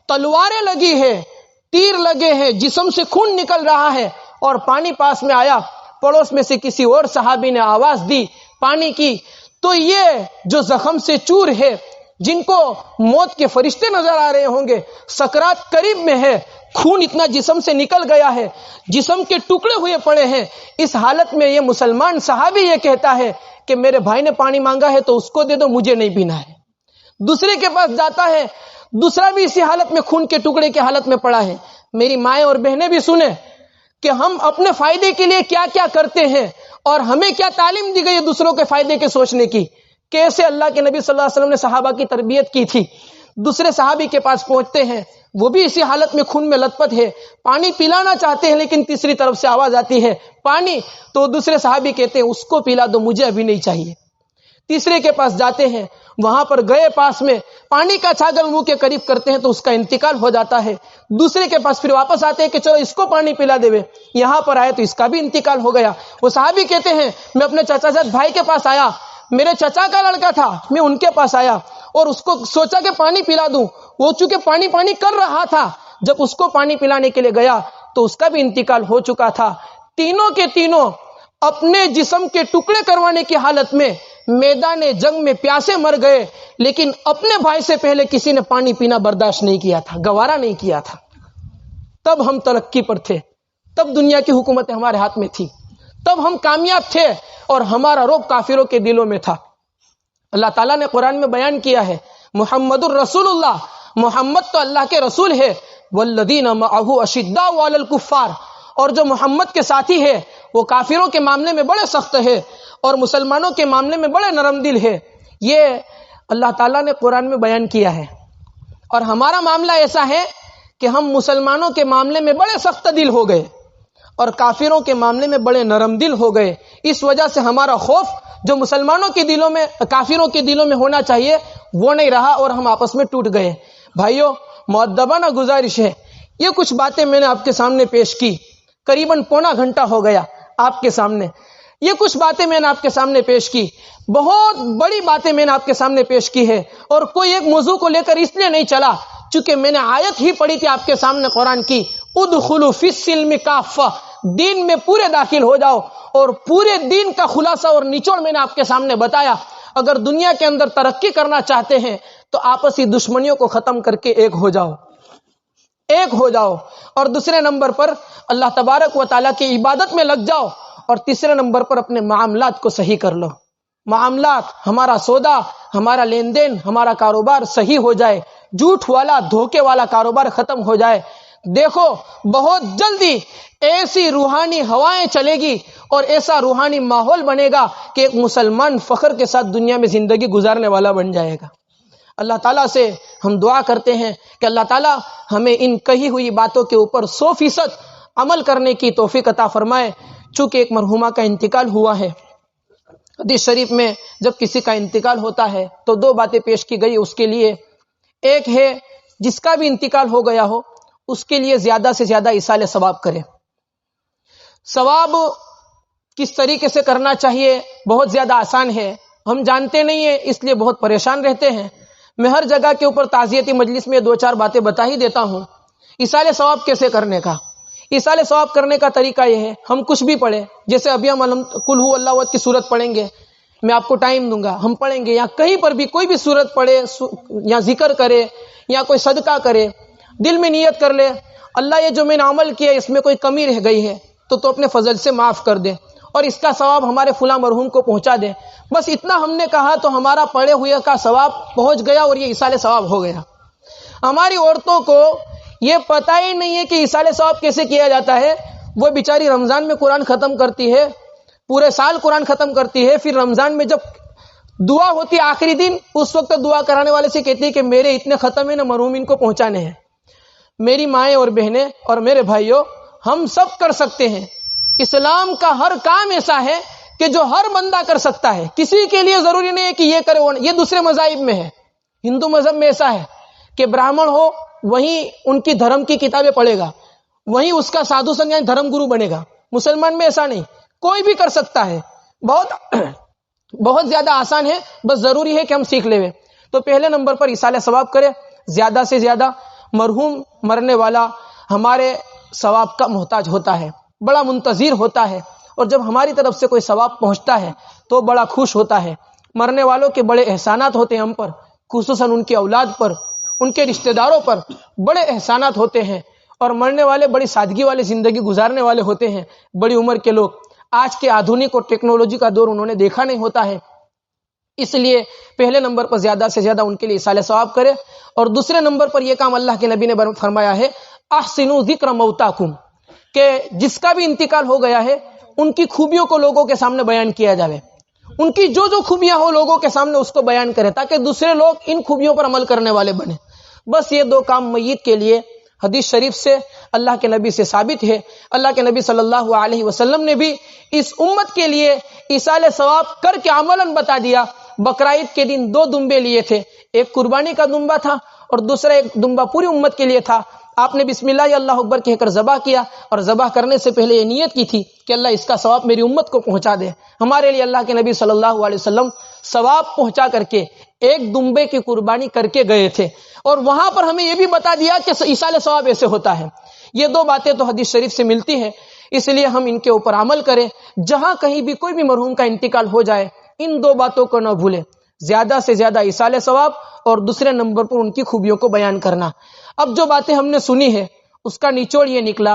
[SPEAKER 2] تلواریں لگی ہے, تیر لگے ہیں, جسم سے خون نکل رہا ہے, اور پانی پاس میں آیا. پڑوس میں سے کسی اور صحابی نے آواز دی پانی کی, تو یہ جو زخم سے چور ہے, جن کو موت کے فرشتے نظر آ رہے ہوں گے, سکرات قریب میں ہے, خون اتنا جسم سے نکل گیا ہے, جسم کے ٹکڑے ہوئے پڑے ہیں, اس حالت میں یہ مسلمان صحابی یہ کہتا ہے کہ میرے بھائی نے پانی مانگا ہے تو اس کو دے دو, مجھے نہیں پینا ہے. دوسرے کے پاس جاتا ہے, دوسرا بھی اسی حالت میں خون کے ٹکڑے کی حالت میں پڑا ہے. میری مائیں اور بہنیں بھی سنیں کہ ہم اپنے فائدے کے لیے کیا کیا کرتے ہیں اور ہمیں کیا تعلیم دی گئی ہے دوسروں کے فائدے کے سوچنے کی. کیسے اللہ کے نبی صلی اللہ علیہ وسلم نے صحابہ کی تربیت کی تھی. دوسرے صحابی کے پاس پہنچتے ہیں, وہ بھی اسی حالت میں خون میں لت پت ہے, پانی پلانا چاہتے ہیں لیکن تیسری طرف سے آواز آتی ہے پانی, تو دوسرے صحابی کہتے ہیں اس کو پلا دو, مجھے ابھی نہیں چاہیے. تیسرے کے پاس جاتے ہیں, وہاں پر گئے پاس میں پانی کا چھاگل منہ کے قریب کرتے ہیں تو اس کا انتقال ہو جاتا ہے. دوسرے کے پاس پھر واپس آتے ہیں کہ چلو اس کو پانی پلا دے, یہاں پر آئے تو اس کا بھی انتقال ہو گیا. وہ صحابی کہتے ہیں میں اپنے چچا زاد بھائی کے پاس آیا, میرے چچا کا لڑکا تھا, میں ان کے پاس آیا اور اس کو سوچا کہ پانی پلا دوں. وہ چونکہ پانی کر رہا تھا, جب اس کو پانی پلانے کے لیے گیا تو اس کا بھی انتقال ہو چکا تھا. تینوں کے تینوں اپنے جسم کے ٹکڑے کروانے کی حالت میں میدان جنگ میں پیاسے مر گئے, لیکن اپنے بھائی سے پہلے کسی نے پانی پینا برداشت نہیں کیا تھا, گوارا نہیں کیا تھا. تب ہم ترقی پر تھے, تب دنیا کی حکومتیں ہمارے ہاتھ میں تھی, تب ہم کامیاب تھے اور ہمارا رعب کافروں کے دلوں میں تھا. اللہ تعالیٰ نے قرآن میں بیان کیا ہے محمد الرسول اللہ, محمد تو اللہ کے رسول ہے, والذین معہ اشداء علی الکفار, اور جو محمد کے ساتھی ہے وہ کافروں کے معاملے میں بڑے سخت ہے اور مسلمانوں کے معاملے میں بڑے نرم دل ہے. یہ اللہ تعالیٰ نے قرآن میں بیان کیا ہے، اور ہمارا معاملہ ایسا ہے کہ ہم مسلمانوں کے معاملے میں بڑے سخت دل ہو گئے اور کافروں کے معاملے میں بڑے نرم دل ہو گئے. اس وجہ سے ہمارا خوف جو مسلمانوں کے دلوں میں کافروں کے دلوں میں ہونا چاہیے وہ نہیں رہا، اور ہم آپس میں ٹوٹ گئے. بھائیو، مؤدبانہ گزارش ہے، یہ کچھ باتیں میں نے آپ کے سامنے پیش کی، قریباً پونا گھنٹہ ہو گیا آپ کے سامنے. یہ کچھ باتیں میں نے آپ کے سامنے پیش کی، بہت بڑی باتیں میں نے آپ کے سامنے پیش کی ہے، اور کوئی ایک موضوع کو لے کر اس لیے نہیں چلا چونکہ میں نے آیت ہی پڑھی تھی آپ کے سامنے قرآن کی، ادخلوا فی السلم کافہ، دین میں پورے داخل ہو جاؤ، اور پورے دین کا خلاصہ اور نچوڑ میں نے آپ کے سامنے بتایا. اگر دنیا کے اندر ترقی کرنا چاہتے ہیں تو آپسی دشمنیوں کو ختم کر کے ایک ہو جاؤ، ایک ہو جاؤ. اور دوسرے نمبر پر اللہ تبارک و تعالیٰ کی عبادت میں لگ جاؤ، اور تیسرے نمبر پر اپنے معاملات کو صحیح کر لو. معاملات، ہمارا سودا، ہمارا لین دین، ہمارا کاروبار صحیح ہو جائے، جھوٹ والا دھوکے والا کاروبار ختم ہو جائے. دیکھو بہت جلدی ایسی روحانی ہوائیں چلے گی اور ایسا روحانی ماحول بنے گا کہ ایک مسلمان فخر کے ساتھ دنیا میں زندگی گزارنے والا بن جائے گا. اللہ تعالیٰ سے ہم دعا کرتے ہیں کہ اللہ تعالیٰ ہمیں ان کہی ہوئی باتوں کے اوپر 100% عمل کرنے کی توفیق عطا فرمائے. چونکہ ایک مرحومہ کا انتقال ہوا ہے، حدیث شریف میں جب کسی کا انتقال ہوتا ہے تو 2 باتیں پیش کی گئی اس کے لیے. ایک ہے جس کا بھی انتقال ہو گیا ہو اس کے لیے زیادہ سے زیادہ ایصال ثواب کرے. ثواب کس طریقے سے کرنا چاہیے بہت زیادہ آسان ہے، ہم جانتے نہیں ہیں اس لیے بہت پریشان رہتے ہیں. میں ہر جگہ کے اوپر تعزیتی مجلس میں 2-4 باتیں بتا ہی دیتا ہوں. ایصال ثواب کیسے کرنے کا، ایصال ثواب کرنے کا طریقہ یہ ہے، ہم کچھ بھی پڑھیں، جیسے ابھی ہم قل ہو اللہ احد کی سورت پڑھیں گے، میں آپ کو ٹائم دوں گا، ہم پڑھیں گے، یا کہیں پر بھی کوئی بھی سورت پڑھے یا ذکر کرے یا کوئی صدقہ کرے، دل میں نیت کر لے اللہ یہ جو میں نے عمل کیا اس میں کوئی کمی رہ گئی ہے تو اپنے فضل سے معاف کر دے اور اس کا ثواب ہمارے فلاں مرحوم کو پہنچا دے. بس اتنا ہم نے کہا تو ہمارا پڑھے ہوئے کا ثواب پہنچ گیا اور یہ ایصال ثواب ہو گیا. ہماری عورتوں کو یہ پتہ ہی نہیں ہے کہ ایصال ثواب کیسے کیا جاتا ہے. وہ بیچاری رمضان میں قرآن ختم کرتی ہے، پورے سال قرآن ختم کرتی ہے، پھر رمضان میں جب دعا ہوتی ہے آخری دن اس وقت دعا کرانے والے سے کہتی ہے کہ میرے اتنے ختم ہیں نا مرحوم ان کو پہنچانے ہیں. میری مائیں اور بہنیں اور میرے بھائیوں، ہم سب کر سکتے ہیں. اسلام کا ہر کام ایسا ہے کہ جو ہر بندہ کر سکتا ہے، کسی کے لیے ضروری نہیں ہے کہ یہ کرے. یہ دوسرے مذاہب میں ہے. ہندو مذہب میں ایسا ہے کہ براہمن ہو وہیں ان کی دھرم کی کتابیں پڑھے گا، وہیں اس کا سادھو سنگ یعنی دھرم گرو بنے گا. مسلمان میں ایسا نہیں، کوئی بھی کر سکتا ہے. بہت زیادہ آسان ہے، بس ضروری ہے کہ ہم سیکھ لیں. تو پہلے نمبر پر ایصال ثواب کرے زیادہ سے زیادہ. مرحوم مرنے والا ہمارے ثواب کا محتاج ہوتا ہے، بڑا منتظر ہوتا ہے، اور جب ہماری طرف سے کوئی ثواب پہنچتا ہے تو بڑا خوش ہوتا ہے. مرنے والوں کے بڑے احسانات ہوتے ہیں ہم پر، خصوصاً ان کی اولاد پر، ان کے رشتہ داروں پر بڑے احسانات ہوتے ہیں. اور مرنے والے بڑی سادگی والی زندگی گزارنے والے ہوتے ہیں، بڑی عمر کے لوگ. آج کے آدھونک اور ٹیکنالوجی کا دور انہوں نے دیکھا نہیں ہوتا ہے، اس لیے پہلے نمبر پر زیادہ سے زیادہ ان کے لیے ایصال ثواب کرے. اور دوسرے نمبر پر یہ کام اللہ کے نبی نے فرمایا ہے احسنوا ذکر موتاکم، کہ جس کا بھی انتقال ہو گیا ہے ان کی خوبیوں کو لوگوں کے سامنے بیان کیا جائے، ان کی جو خوبیاں ہو لوگوں کے سامنے اس کو بیان کرے تاکہ دوسرے لوگ ان خوبیوں پر عمل کرنے والے بنے. بس یہ 2 کام میت کے لیے حدیث شریف سے اللہ کے نبی سے ثابت ہے. اللہ کے نبی صلی اللہ علیہ وسلم نے بھی اس امت کے لیے ایصال ثواب کر کے عملاً بتا دیا. بقرعید کے دن 2 دمبے لیے تھے، ایک قربانی کا دمبا تھا اور دوسرا ایک دمبا پوری امت کے لیے تھا. آپ نے بسم اللہ اللہ اکبر کہہ کر ذبح کیا، اور ذبح کرنے سے پہلے یہ نیت کی تھی کہ اللہ اس کا ثواب میری امت کو پہنچا دے. ہمارے لیے اللہ کے نبی صلی اللہ علیہ وسلم ثواب پہنچا کر کے ایک دمبے کی قربانی کر کے گئے تھے، اور وہاں پر ہمیں یہ بھی بتا دیا کہ ایصال ثواب ایسے ہوتا ہے. یہ 2 باتیں تو حدیث شریف سے ملتی ہیں، اس لیے ہم ان کے اوپر عمل کریں. جہاں کہیں بھی کوئی بھی مرحوم کا انتقال ہو جائے ان 2 باتوں کو نہ بھولیں، زیادہ سے زیادہ ایصال ثواب اور دوسرے نمبر پر ان کی خوبیوں کو بیان کرنا. اب جو باتیں ہم نے سنی ہے اس کا نچوڑ یہ نکلا،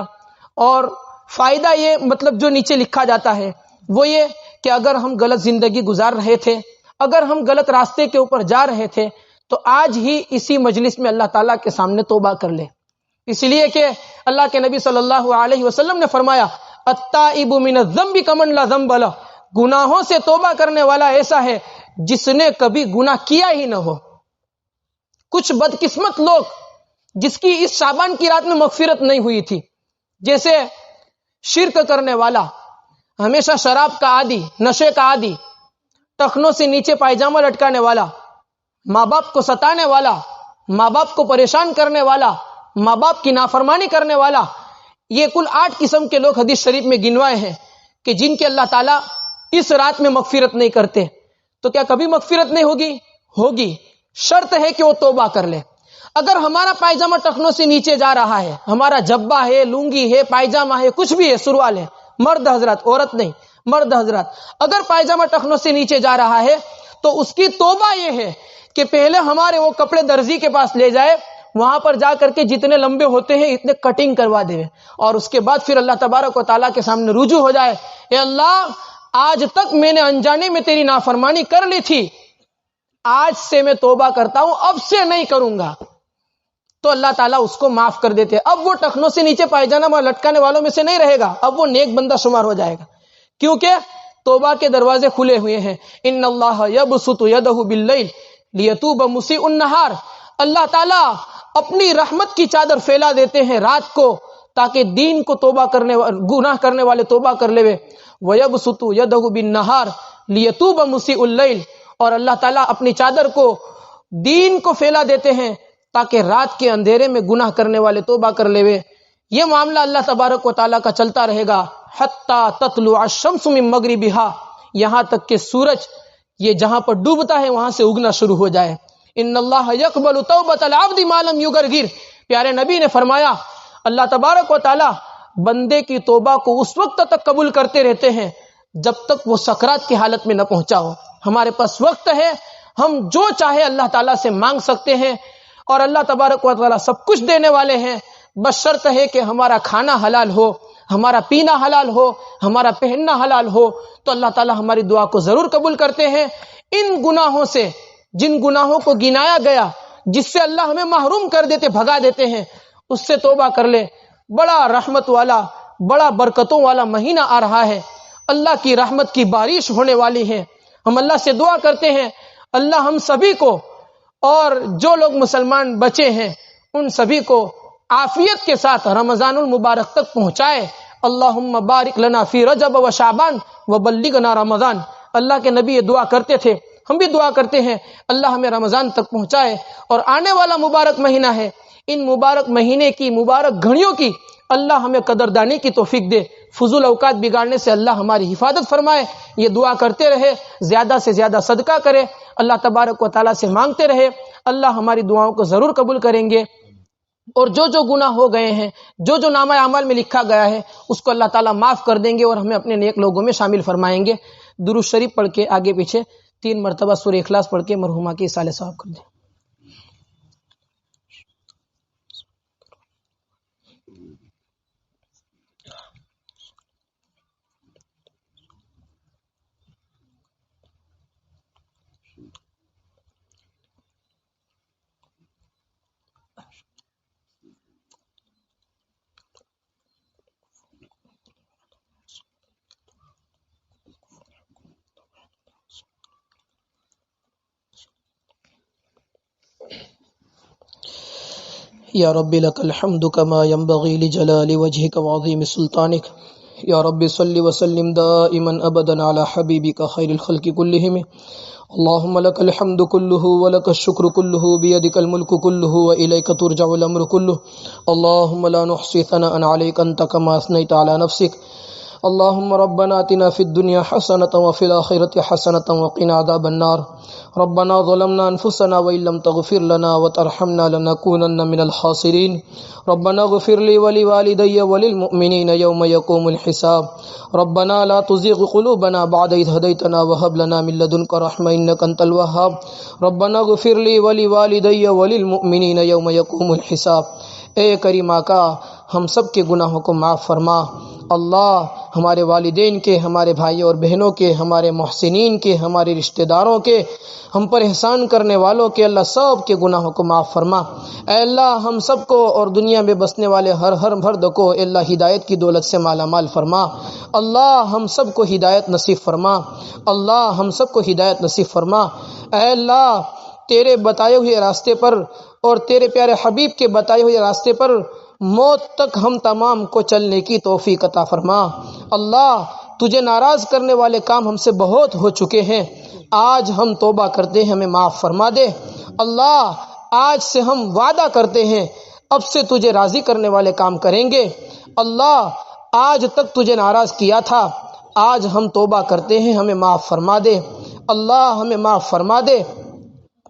[SPEAKER 2] اور فائدہ یہ مطلب جو نیچے لکھا جاتا ہے وہ یہ کہ اگر ہم غلط زندگی گزار رہے تھے، اگر ہم غلط راستے کے اوپر جا رہے تھے تو آج ہی اسی مجلس میں اللہ تعالیٰ کے سامنے توبہ کر لے. اس لیے کہ اللہ کے نبی صلی اللہ علیہ وسلم نے فرمایا التائب من الذنب کمن لا ذنب لہ، گناہوں سے توبہ کرنے والا ایسا ہے جس نے کبھی گناہ کیا ہی نہ ہو. کچھ بدقسمت لوگ جس کی اس شعبان کی رات میں مغفرت نہیں ہوئی تھی، جیسے شرک کرنے والا، ہمیشہ شراب کا عادی، نشے کا عادی، ٹخنوں سے نیچے پائجامہ لٹکانے والا، ماں باپ کو ستانے والا، ماں باپ کو پریشان کرنے والا، ماں باپ کی نافرمانی کرنے والا. یہ کل 8 قسم کے لوگ حدیث شریف میں گنوائے ہیں کہ جن کے اللہ تعالیٰ اس رات میں مغفرت نہیں کرتے. تو کیا کبھی مغفرت نہیں ہوگی؟ ہوگی. شرط ہے کہ وہ توبہ کر لے. اگر ہمارا پائجامہ ٹخنوں سے نیچے جا رہا ہے، ہمارا جبہ ہے، لنگی ہے، پائجامہ ہے، کچھ بھی ہے، سروال ہے، مرد حضرات، عورت نہیں، مرد حضرات، اگر پائجامہ ٹخنوں سے نیچے جا رہا ہے تو اس کی توبہ یہ ہے کہ پہلے ہمارے وہ کپڑے درزی کے پاس لے جائے، وہاں پر جا کر کے جتنے لمبے ہوتے ہیں اتنے کٹنگ کروا دے، اور اس کے بعد پھر اللہ تبارک و تعالیٰ کے سامنے رجوع ہو جائے. اے اللہ، آج تک میں نے انجانے میں تیری نافرمانی کر لی تھی، آج سے میں توبہ کرتا ہوں، اب سے نہیں کروں گا. تو اللہ تعالیٰ اس کو معاف کر دیتے. اب وہ ٹخنوں سے نیچے پائجامہ لٹکانے والوں میں سے نہیں رہے گا، اب وہ نیک بندہ شمار ہو جائے گا، کیونکہ توبہ کے دروازے کھلے ہوئے ہیں. ان اللہ یبسط یدہ باللیل لیتوب مسیء النہار. اللہ تعالیٰ اپنی رحمت کی چادر پھیلا دیتے ہیں رات کو تاکہ دین کو توبہ کرنے گناہ کرنے والے توبہ کر لے. ویبسط یدہ بالنہار لیتوب مسیء اللیل. اور اللہ تعالیٰ اپنی چادر کو دین کو پھیلا دیتے ہیں تاکہ رات کے اندھیرے میں گناہ کرنے والے توبہ کر لے. یہ معاملہ اللہ تبارک و تعالیٰ کا چلتا رہے گا حتی تطلع الشمس من مغربہا، یہاں تک کہ سورج یہ جہاں پر ڈوبتا ہے وہاں سے اگنا شروع ہو جائے. ان اللہ یقبل توبۃ العبد ما لم یغرغر. پیارے نبی نے فرمایا اللہ تبارک و تعالیٰ بندے کی توبہ کو اس وقت تک قبول کرتے رہتے ہیں جب تک وہ سکرات کی حالت میں نہ پہنچا ہو. ہمارے پاس وقت ہے، ہم جو چاہے اللہ تعالیٰ سے مانگ سکتے ہیں، اور اللہ تبارک و تعالیٰ سب کچھ دینے والے ہیں، بس شرط ہے کہ ہمارا کھانا حلال ہو، ہمارا پینا حلال ہو، ہمارا پہننا حلال ہو، تو اللہ تعالیٰ ہماری دعا کو ضرور قبول کرتے ہیں. ان گناہوں سے، جن گناہوں کو گنایا گیا جس سے اللہ ہمیں محروم کر دیتے، بھگا دیتے ہیں، اس سے توبہ کر لے. بڑا رحمت والا، بڑا برکتوں والا مہینہ آ رہا ہے، اللہ کی رحمت کی بارش ہونے والی ہے. ہم اللہ سے دعا کرتے ہیں اللہ ہم سبھی کو اور جو لوگ مسلمان بچے ہیں ان سبھی کو عافیت کے ساتھ رمضان المبارک تک پہنچائے. اللہم بارک لنا فی رجب و شعبان وبلغنا رمضان. اللہ کے نبی یہ دعا کرتے تھے، ہم بھی دعا کرتے ہیں اللہ ہمیں رمضان تک پہنچائے. اور آنے والا مبارک مہینہ ہے، ان مبارک مہینے کی مبارک گھڑیوں کی اللہ ہمیں قدردانی کی توفیق دے. فضول اوقات بگاڑنے سے اللہ ہماری حفاظت فرمائے. یہ دعا کرتے رہے، زیادہ سے زیادہ صدقہ کرے، اللہ تبارک و تعالیٰ سے مانگتے رہے، اللہ ہماری دعاؤں کو ضرور قبول کریں گے. اور جو گناہ ہو گئے ہیں، جو نامہ اعمال میں لکھا گیا ہے، اس کو اللہ تعالیٰ معاف کر دیں گے اور ہمیں اپنے نیک لوگوں میں شامل فرمائیں گے. درود شریف پڑھ کے آگے پیچھے 3 مرتبہ سورہ اخلاص پڑھ کے مرحومہ کی اصالہ ثواب کر دیں. یا رب لک الحمد کما ينبغي لجلال وجهك وعظیم سلطانك. یا رب صل وسلم دائما ابدا على حبیبك خیر الخلق كلهم. اللهم لك الحمد كله ولك الشكر كله بيدك الملك كله وإليك ترجع الأمر كله. اللهم لا نحصي ثناء عليك أنت كما أثنيت على نفسك. اللهم ربنا آتنا في الدنيا حسنة وفي الآخرة حسنة وقنا عذاب النار. ربنا ظلمنا أنفسنا وإن لم تغفر لنا وترحمنا لنكونن من الخاسرين. ربنا اغفر لي ولوالدي وللمؤمنين يوم يقوم الحساب. ربنا لا تزغ قلوبنا بعد إذ هديتنا وهب لنا من لدنك رحمة إنك أنت الوهاب. ربنا اغفر لي ولوالدي وللمؤمنين يوم يقوم الحساب. اے کریم آقا، ہم سب کے گناہوں کو معاف فرما،
[SPEAKER 1] اللہ ہمارے والدین کے، ہمارے بھائیوں اور بہنوں کے، ہمارے محسنین کے، ہمارے رشتہ داروں کے، ہم پر احسان کرنے والوں کے اللہ سب کے گناہوں کو معاف فرما۔ اے اللہ ہم سب کو اور دنیا میں بسنے والے ہر فرد کو اے اللہ ہدایت کی دولت سے مالا مال فرما۔ اللہ ہم سب کو ہدایت نصیب فرما۔ اللہ ہم سب کو ہدایت نصیب فرما۔ اے اللہ تیرے بتائے ہوئے راستے پر اور تیرے پیارے حبیب کے بتائے ہوئے راستے پر موت تک ہم تمام کو چلنے کی توفیق عطا فرما۔ اللہ تجھے ناراض کرنے والے کام ہم سے بہت ہو چکے ہیں، آج ہم توبہ کرتے ہیں، ہمیں معاف فرما دے۔ اللہ آج سے ہم وعدہ کرتے ہیں اب سے تجھے راضی کرنے والے کام کریں گے۔ اللہ آج تک تجھے ناراض کیا تھا، آج ہم توبہ کرتے ہیں، ہمیں معاف فرما دے۔ اللہ ہمیں معاف فرما دے۔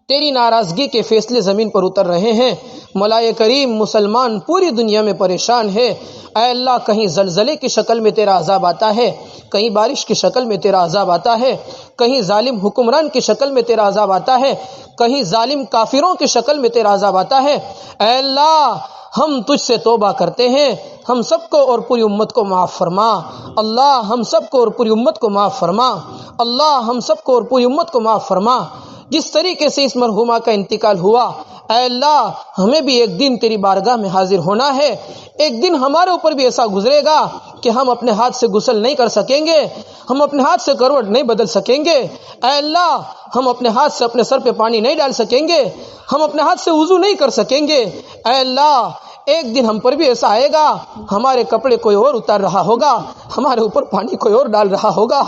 [SPEAKER 1] تیری ناراضگی کے فیصلے زمین پر اتر رہے ہیں، مولا کریم مسلمان پوری دنیا میں پریشان ہے۔ اے اللہ کہیں زلزلے کی شکل میں تیرا عذاب آتا ہے، کہیں بارش کی شکل میں تیرا عذاب آتا ہے، کہیں ظالم حکمران کی شکل میں تیرا عذاب آتا ہے، کہیں ظالم کافروں کی شکل میں تیرا عذاب آتا ہے۔ اے اللہ ہم تجھ سے توبہ کرتے ہیں، ہم سب کو اور پوری امت کو معاف فرما۔ اللہ ہم سب کو اور پوری امت کو معاف فرما۔ اللہ ہم سب کو اور پوری امت کو معاف فرما۔ جس طریقے سے اس مرحومہ کا انتقال ہوا، اے اللہ ہمیں بھی ایک دن تیری بارگاہ میں حاضر ہونا ہے، ایک دن ہمارے اوپر بھی ایسا گزرے گا کہ ہم اپنے ہاتھ سے غسل نہیں کر سکیں گے، ہم اپنے ہاتھ سے کروٹ نہیں بدل سکیں گے۔ اے اللہ ہم اپنے ہاتھ سے اپنے سر پہ پانی نہیں ڈال سکیں گے، ہم اپنے ہاتھ سے وضو نہیں کر سکیں گے۔ اے اللہ ایک دن ہم پر بھی ایسا آئے گا، ہمارے کپڑے کوئی اور اتار رہا ہوگا، ہمارے اوپر پانی کوئی اور ڈال رہا ہوگا۔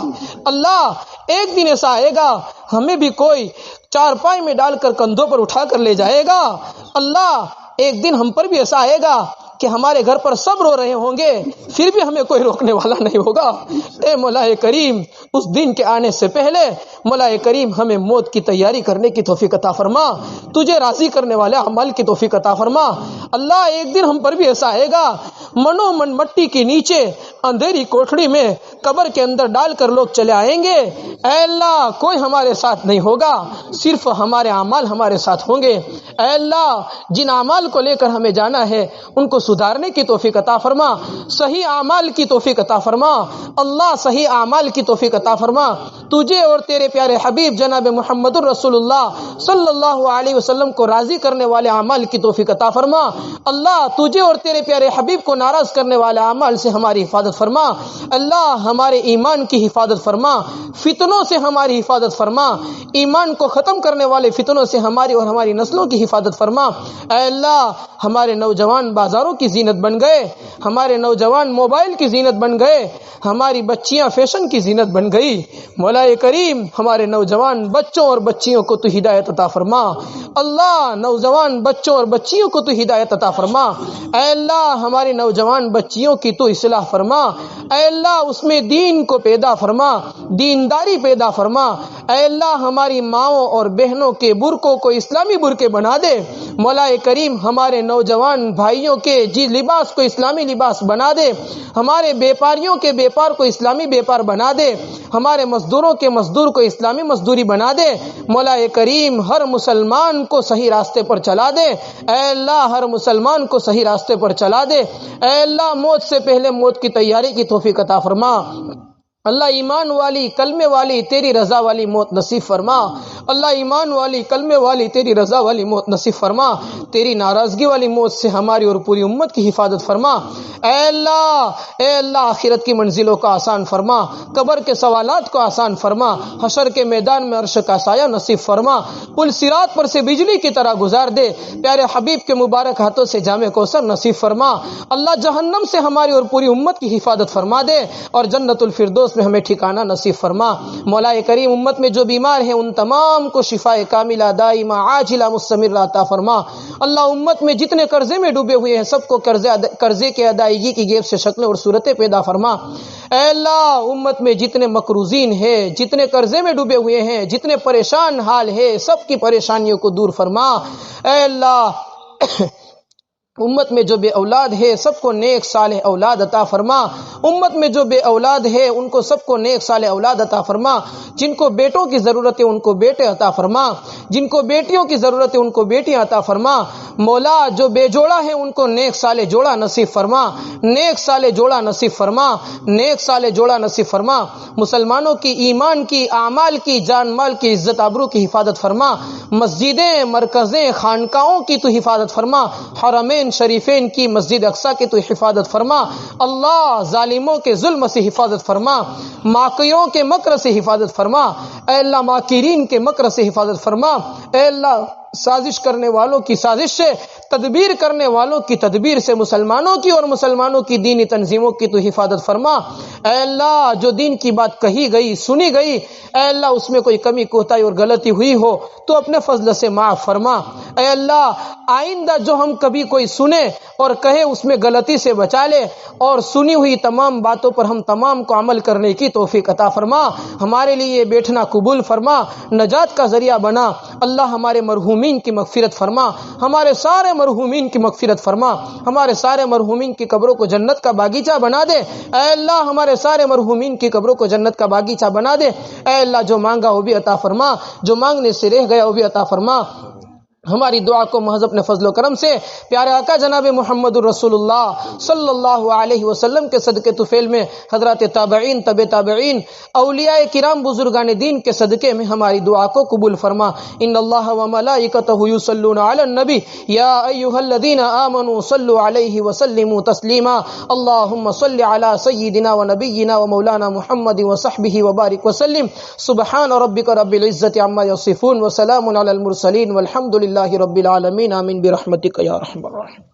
[SPEAKER 1] اللہ ایک دن ایسا آئے گا ہمیں بھی کوئی چارپائی میں ڈال کر کندھوں پر اٹھا کر لے جائے گا۔ اللہ ایک دن ہم پر بھی ایسا آئے گا کہ ہمارے گھر پر سب رو رہے ہوں گے، پھر بھی ہمیں کوئی روکنے والا نہیں ہوگا۔ اے مولا کریم اس دن کے آنے سے پہلے مولا کریم ہمیں موت کی تیاری کرنے کی توفیق عطا فرما، تجھے راضی کرنے والے اعمال کی توفیق عطا فرما۔ اللہ ایک دن ہم پر بھی ایسا آئے گا منو من مٹی کے نیچے اندھیری کوٹھڑی میں قبر کے اندر ڈال کر لوگ چلے آئیں گے۔ اے اللہ کوئی ہمارے ساتھ نہیں ہوگا، صرف ہمارے اعمال ہمارے ساتھ ہوں گے۔ اے اللہ جن اعمال کو لے کر ہمیں جانا ہے ان کو سدھارنے کی توفیق عطا فرما، صحیح اعمال کی توفیق عطا فرما۔ اللہ صحیح اعمال کی توفیق عطا فرما۔ تجھے اور تیرے پیارے حبیب جناب محمد الرسول اللہ صلی اللہ علیہ وسلم کو راضی کرنے والے اعمال کی توفیق عطا فرما۔ اللہ تجھے اور تیرے پیارے حبیب کو ناراض کرنے والے اعمال سے ہماری حفاظت فرما۔ اللہ ہمارے ایمان کی حفاظت فرما، فتنوں سے ہماری حفاظت فرما، ایمان کو ختم کرنے والے فتنوں سے ہماری اور ہماری نسلوں کی حفاظت فرما۔ اے اللہ ہمارے نوجوان بازاروں کی زینت بن گئے، ہمارے نوجوان موبائل کی زینت بن گئے، ہماری بچیاں فیشن کی زینت بن گئی۔ مولا کریم ہمارے نوجوان بچوں اور بچیوں کو تو ہدایت عطا فرما۔ اللہ نوجوان بچوں اور بچیوں کو تو ہدایت عطا فرما۔ اے اللہ ہماری نوجوان بچیوں کی تو اصلاح فرما۔ اے اللہ اس میں دین کو پیدا فرما، دینداری پیدا فرما۔ اے اللہ ہماری ماؤں اور بہنوں کے برقعوں کو اسلامی برقعے بنا دے۔ مولا کریم ہمارے نوجوان بھائیوں کے لباس کو اسلامی لباس بنا دے، ہمارے بیپاریوں کے بیپار کو اسلامی بیپار بنا دے، ہمارے مزدوروں کے مزدور کو اسلامی مزدوری بنا دے۔ مولا کریم ہر مسلمان کو صحیح راستے پر چلا دے۔ اے اللہ ہر مسلمان کو صحیح راستے پر چلا دے۔ اے اللہ موت سے پہلے موت کی تیاری کی توفیق عطا فرما۔ اللہ ایمان والی کلمے والی تیری رضا والی موت نصیب فرما۔ اللہ ایمان والی کلمے والی تیری رضا والی موت نصیب فرما۔ تیری ناراضگی والی موت سے ہماری اور پوری امت کی حفاظت فرما۔ اے اللہ آخرت کی منزلوں کا آسان فرما، قبر کے سوالات کو آسان فرما، حشر کے میدان میں عرش کا سایہ نصیب فرما، پل صراط پر سے بجلی کی طرح گزار دے، پیارے حبیب کے مبارک ہاتھوں سے جام کوثر نصیب فرما۔ اللہ جہنم سے ہماری اور پوری امت کی حفاظت فرما دے اور جنت الفردوس میں ہمیں ٹھکانہ نصیب فرما۔ مولا کریم امت میں جو بیمار ہیں ان تمام کو شفاء کاملہ دائمہ عاجلہ مستمرہ عطا فرما۔ اللہ امت میں جتنے قرضے میں ڈوبے ہوئے ہیں سب کو قرضے کے ادائیگی کی غیب سے شکلیں اور صورتیں پیدا فرما۔ اے اللہ امت میں جتنے مقروضین ہیں، جتنے قرضے میں ڈوبے ہوئے ہیں، جتنے پریشان حال ہے سب کی پریشانیوں کو دور فرما۔ اے اللہ امت میں جو بے اولاد ہے سب کو نیک صالح اولاد عطا فرما. امت میں جو بے اولاد ہے ان کو سب کو نیک صالح اولاد عطا فرما. جن کو بیٹوں کی ضرورت ہے ان کو بیٹے عطا فرما. جن کو بیٹیوں کی ضرورت ہے ان کو بیٹیاں عطا فرما. مولا جو بے جوڑا ہے ان کو نیک صالح جوڑا نصیب فرما. نیک صالح جوڑا نصیب فرما. نیک صالح جوڑا نصیب فرما. مسلمانوں کی ایمان کی، اعمال کی، جان مال کی، عزت آبرو کی حفاظت فرما. مسجدیں، مرکزیں، خانقاہوں کی تو حفاظت فرما. حرمین شریفین کی، مسجد اقصی کی تو حفاظت فرما. اللہ ظالموں کے ظلم سے حفاظت فرما. ماکیوں کے مکر سے حفاظت فرما. اے اللہ ماکرین کے مکر سے حفاظت فرما. اے اللہ سازش کرنے والوں کی سازش سے، تدبیر کرنے والوں کی تدبیر سے مسلمانوں کی اور مسلمانوں کی دینی تنظیموں کی تو حفاظت فرما. اے اللہ جو دین کی بات کہی گئی، سنی گئی، اے اللہ اس میں کوئی کمی کوتاہی اور غلطی ہوئی ہو تو اپنے فضل سے معاف فرما. اے اللہ آئندہ جو ہم کبھی کوئی سنے اور کہے اس میں غلطی سے بچا لے، اور سنی ہوئی تمام باتوں پر ہم تمام کو عمل کرنے کی توفیق عطا فرما. ہمارے لیے یہ بیٹھنا قبول فرما، نجات کا ذریعہ بنا. اللہ ہمارے مرحومین کی مغفرت فرما. ہمارے سارے مرحومین کی مغفرت فرما. ہمارے سارے مرحومین کی قبروں کو جنت کا باغیچہ بنا دے. اے اللہ ہمارے سارے مرحومین کی قبروں کو جنت کا باغیچہ بنا دے. اے اللہ جو مانگا وہ بھی عطا فرما، جو مانگنے سے رہ گیا وہ بھی عطا فرما. ہماری دعا کو محض اپنے فضل و کرم سے پیارے آقا جناب محمد الرسول اللہ صلی اللہ علیہ وسلم کے صدقے طفیل میں حضرات تابعین، طب تابعین، اولیاء کرام، بزرگان دین کے صدقے میں ہماری دعا کو قبول فرما. ان اللہ و ملائکتہ یصلون علی النبی یا ایھا الذین آمنوا صلوا علیہ وسلموا تسلیما. اللهم صل علی سیدنا و نبینا و مولانا محمد و صحبہ وبارک وسلم. سبحان ربک رب العزۃ عما یصفون وسلام علی المرسلین والحمد للہ رب العالمین. آمین برحمتک یا ارحم الراحمین.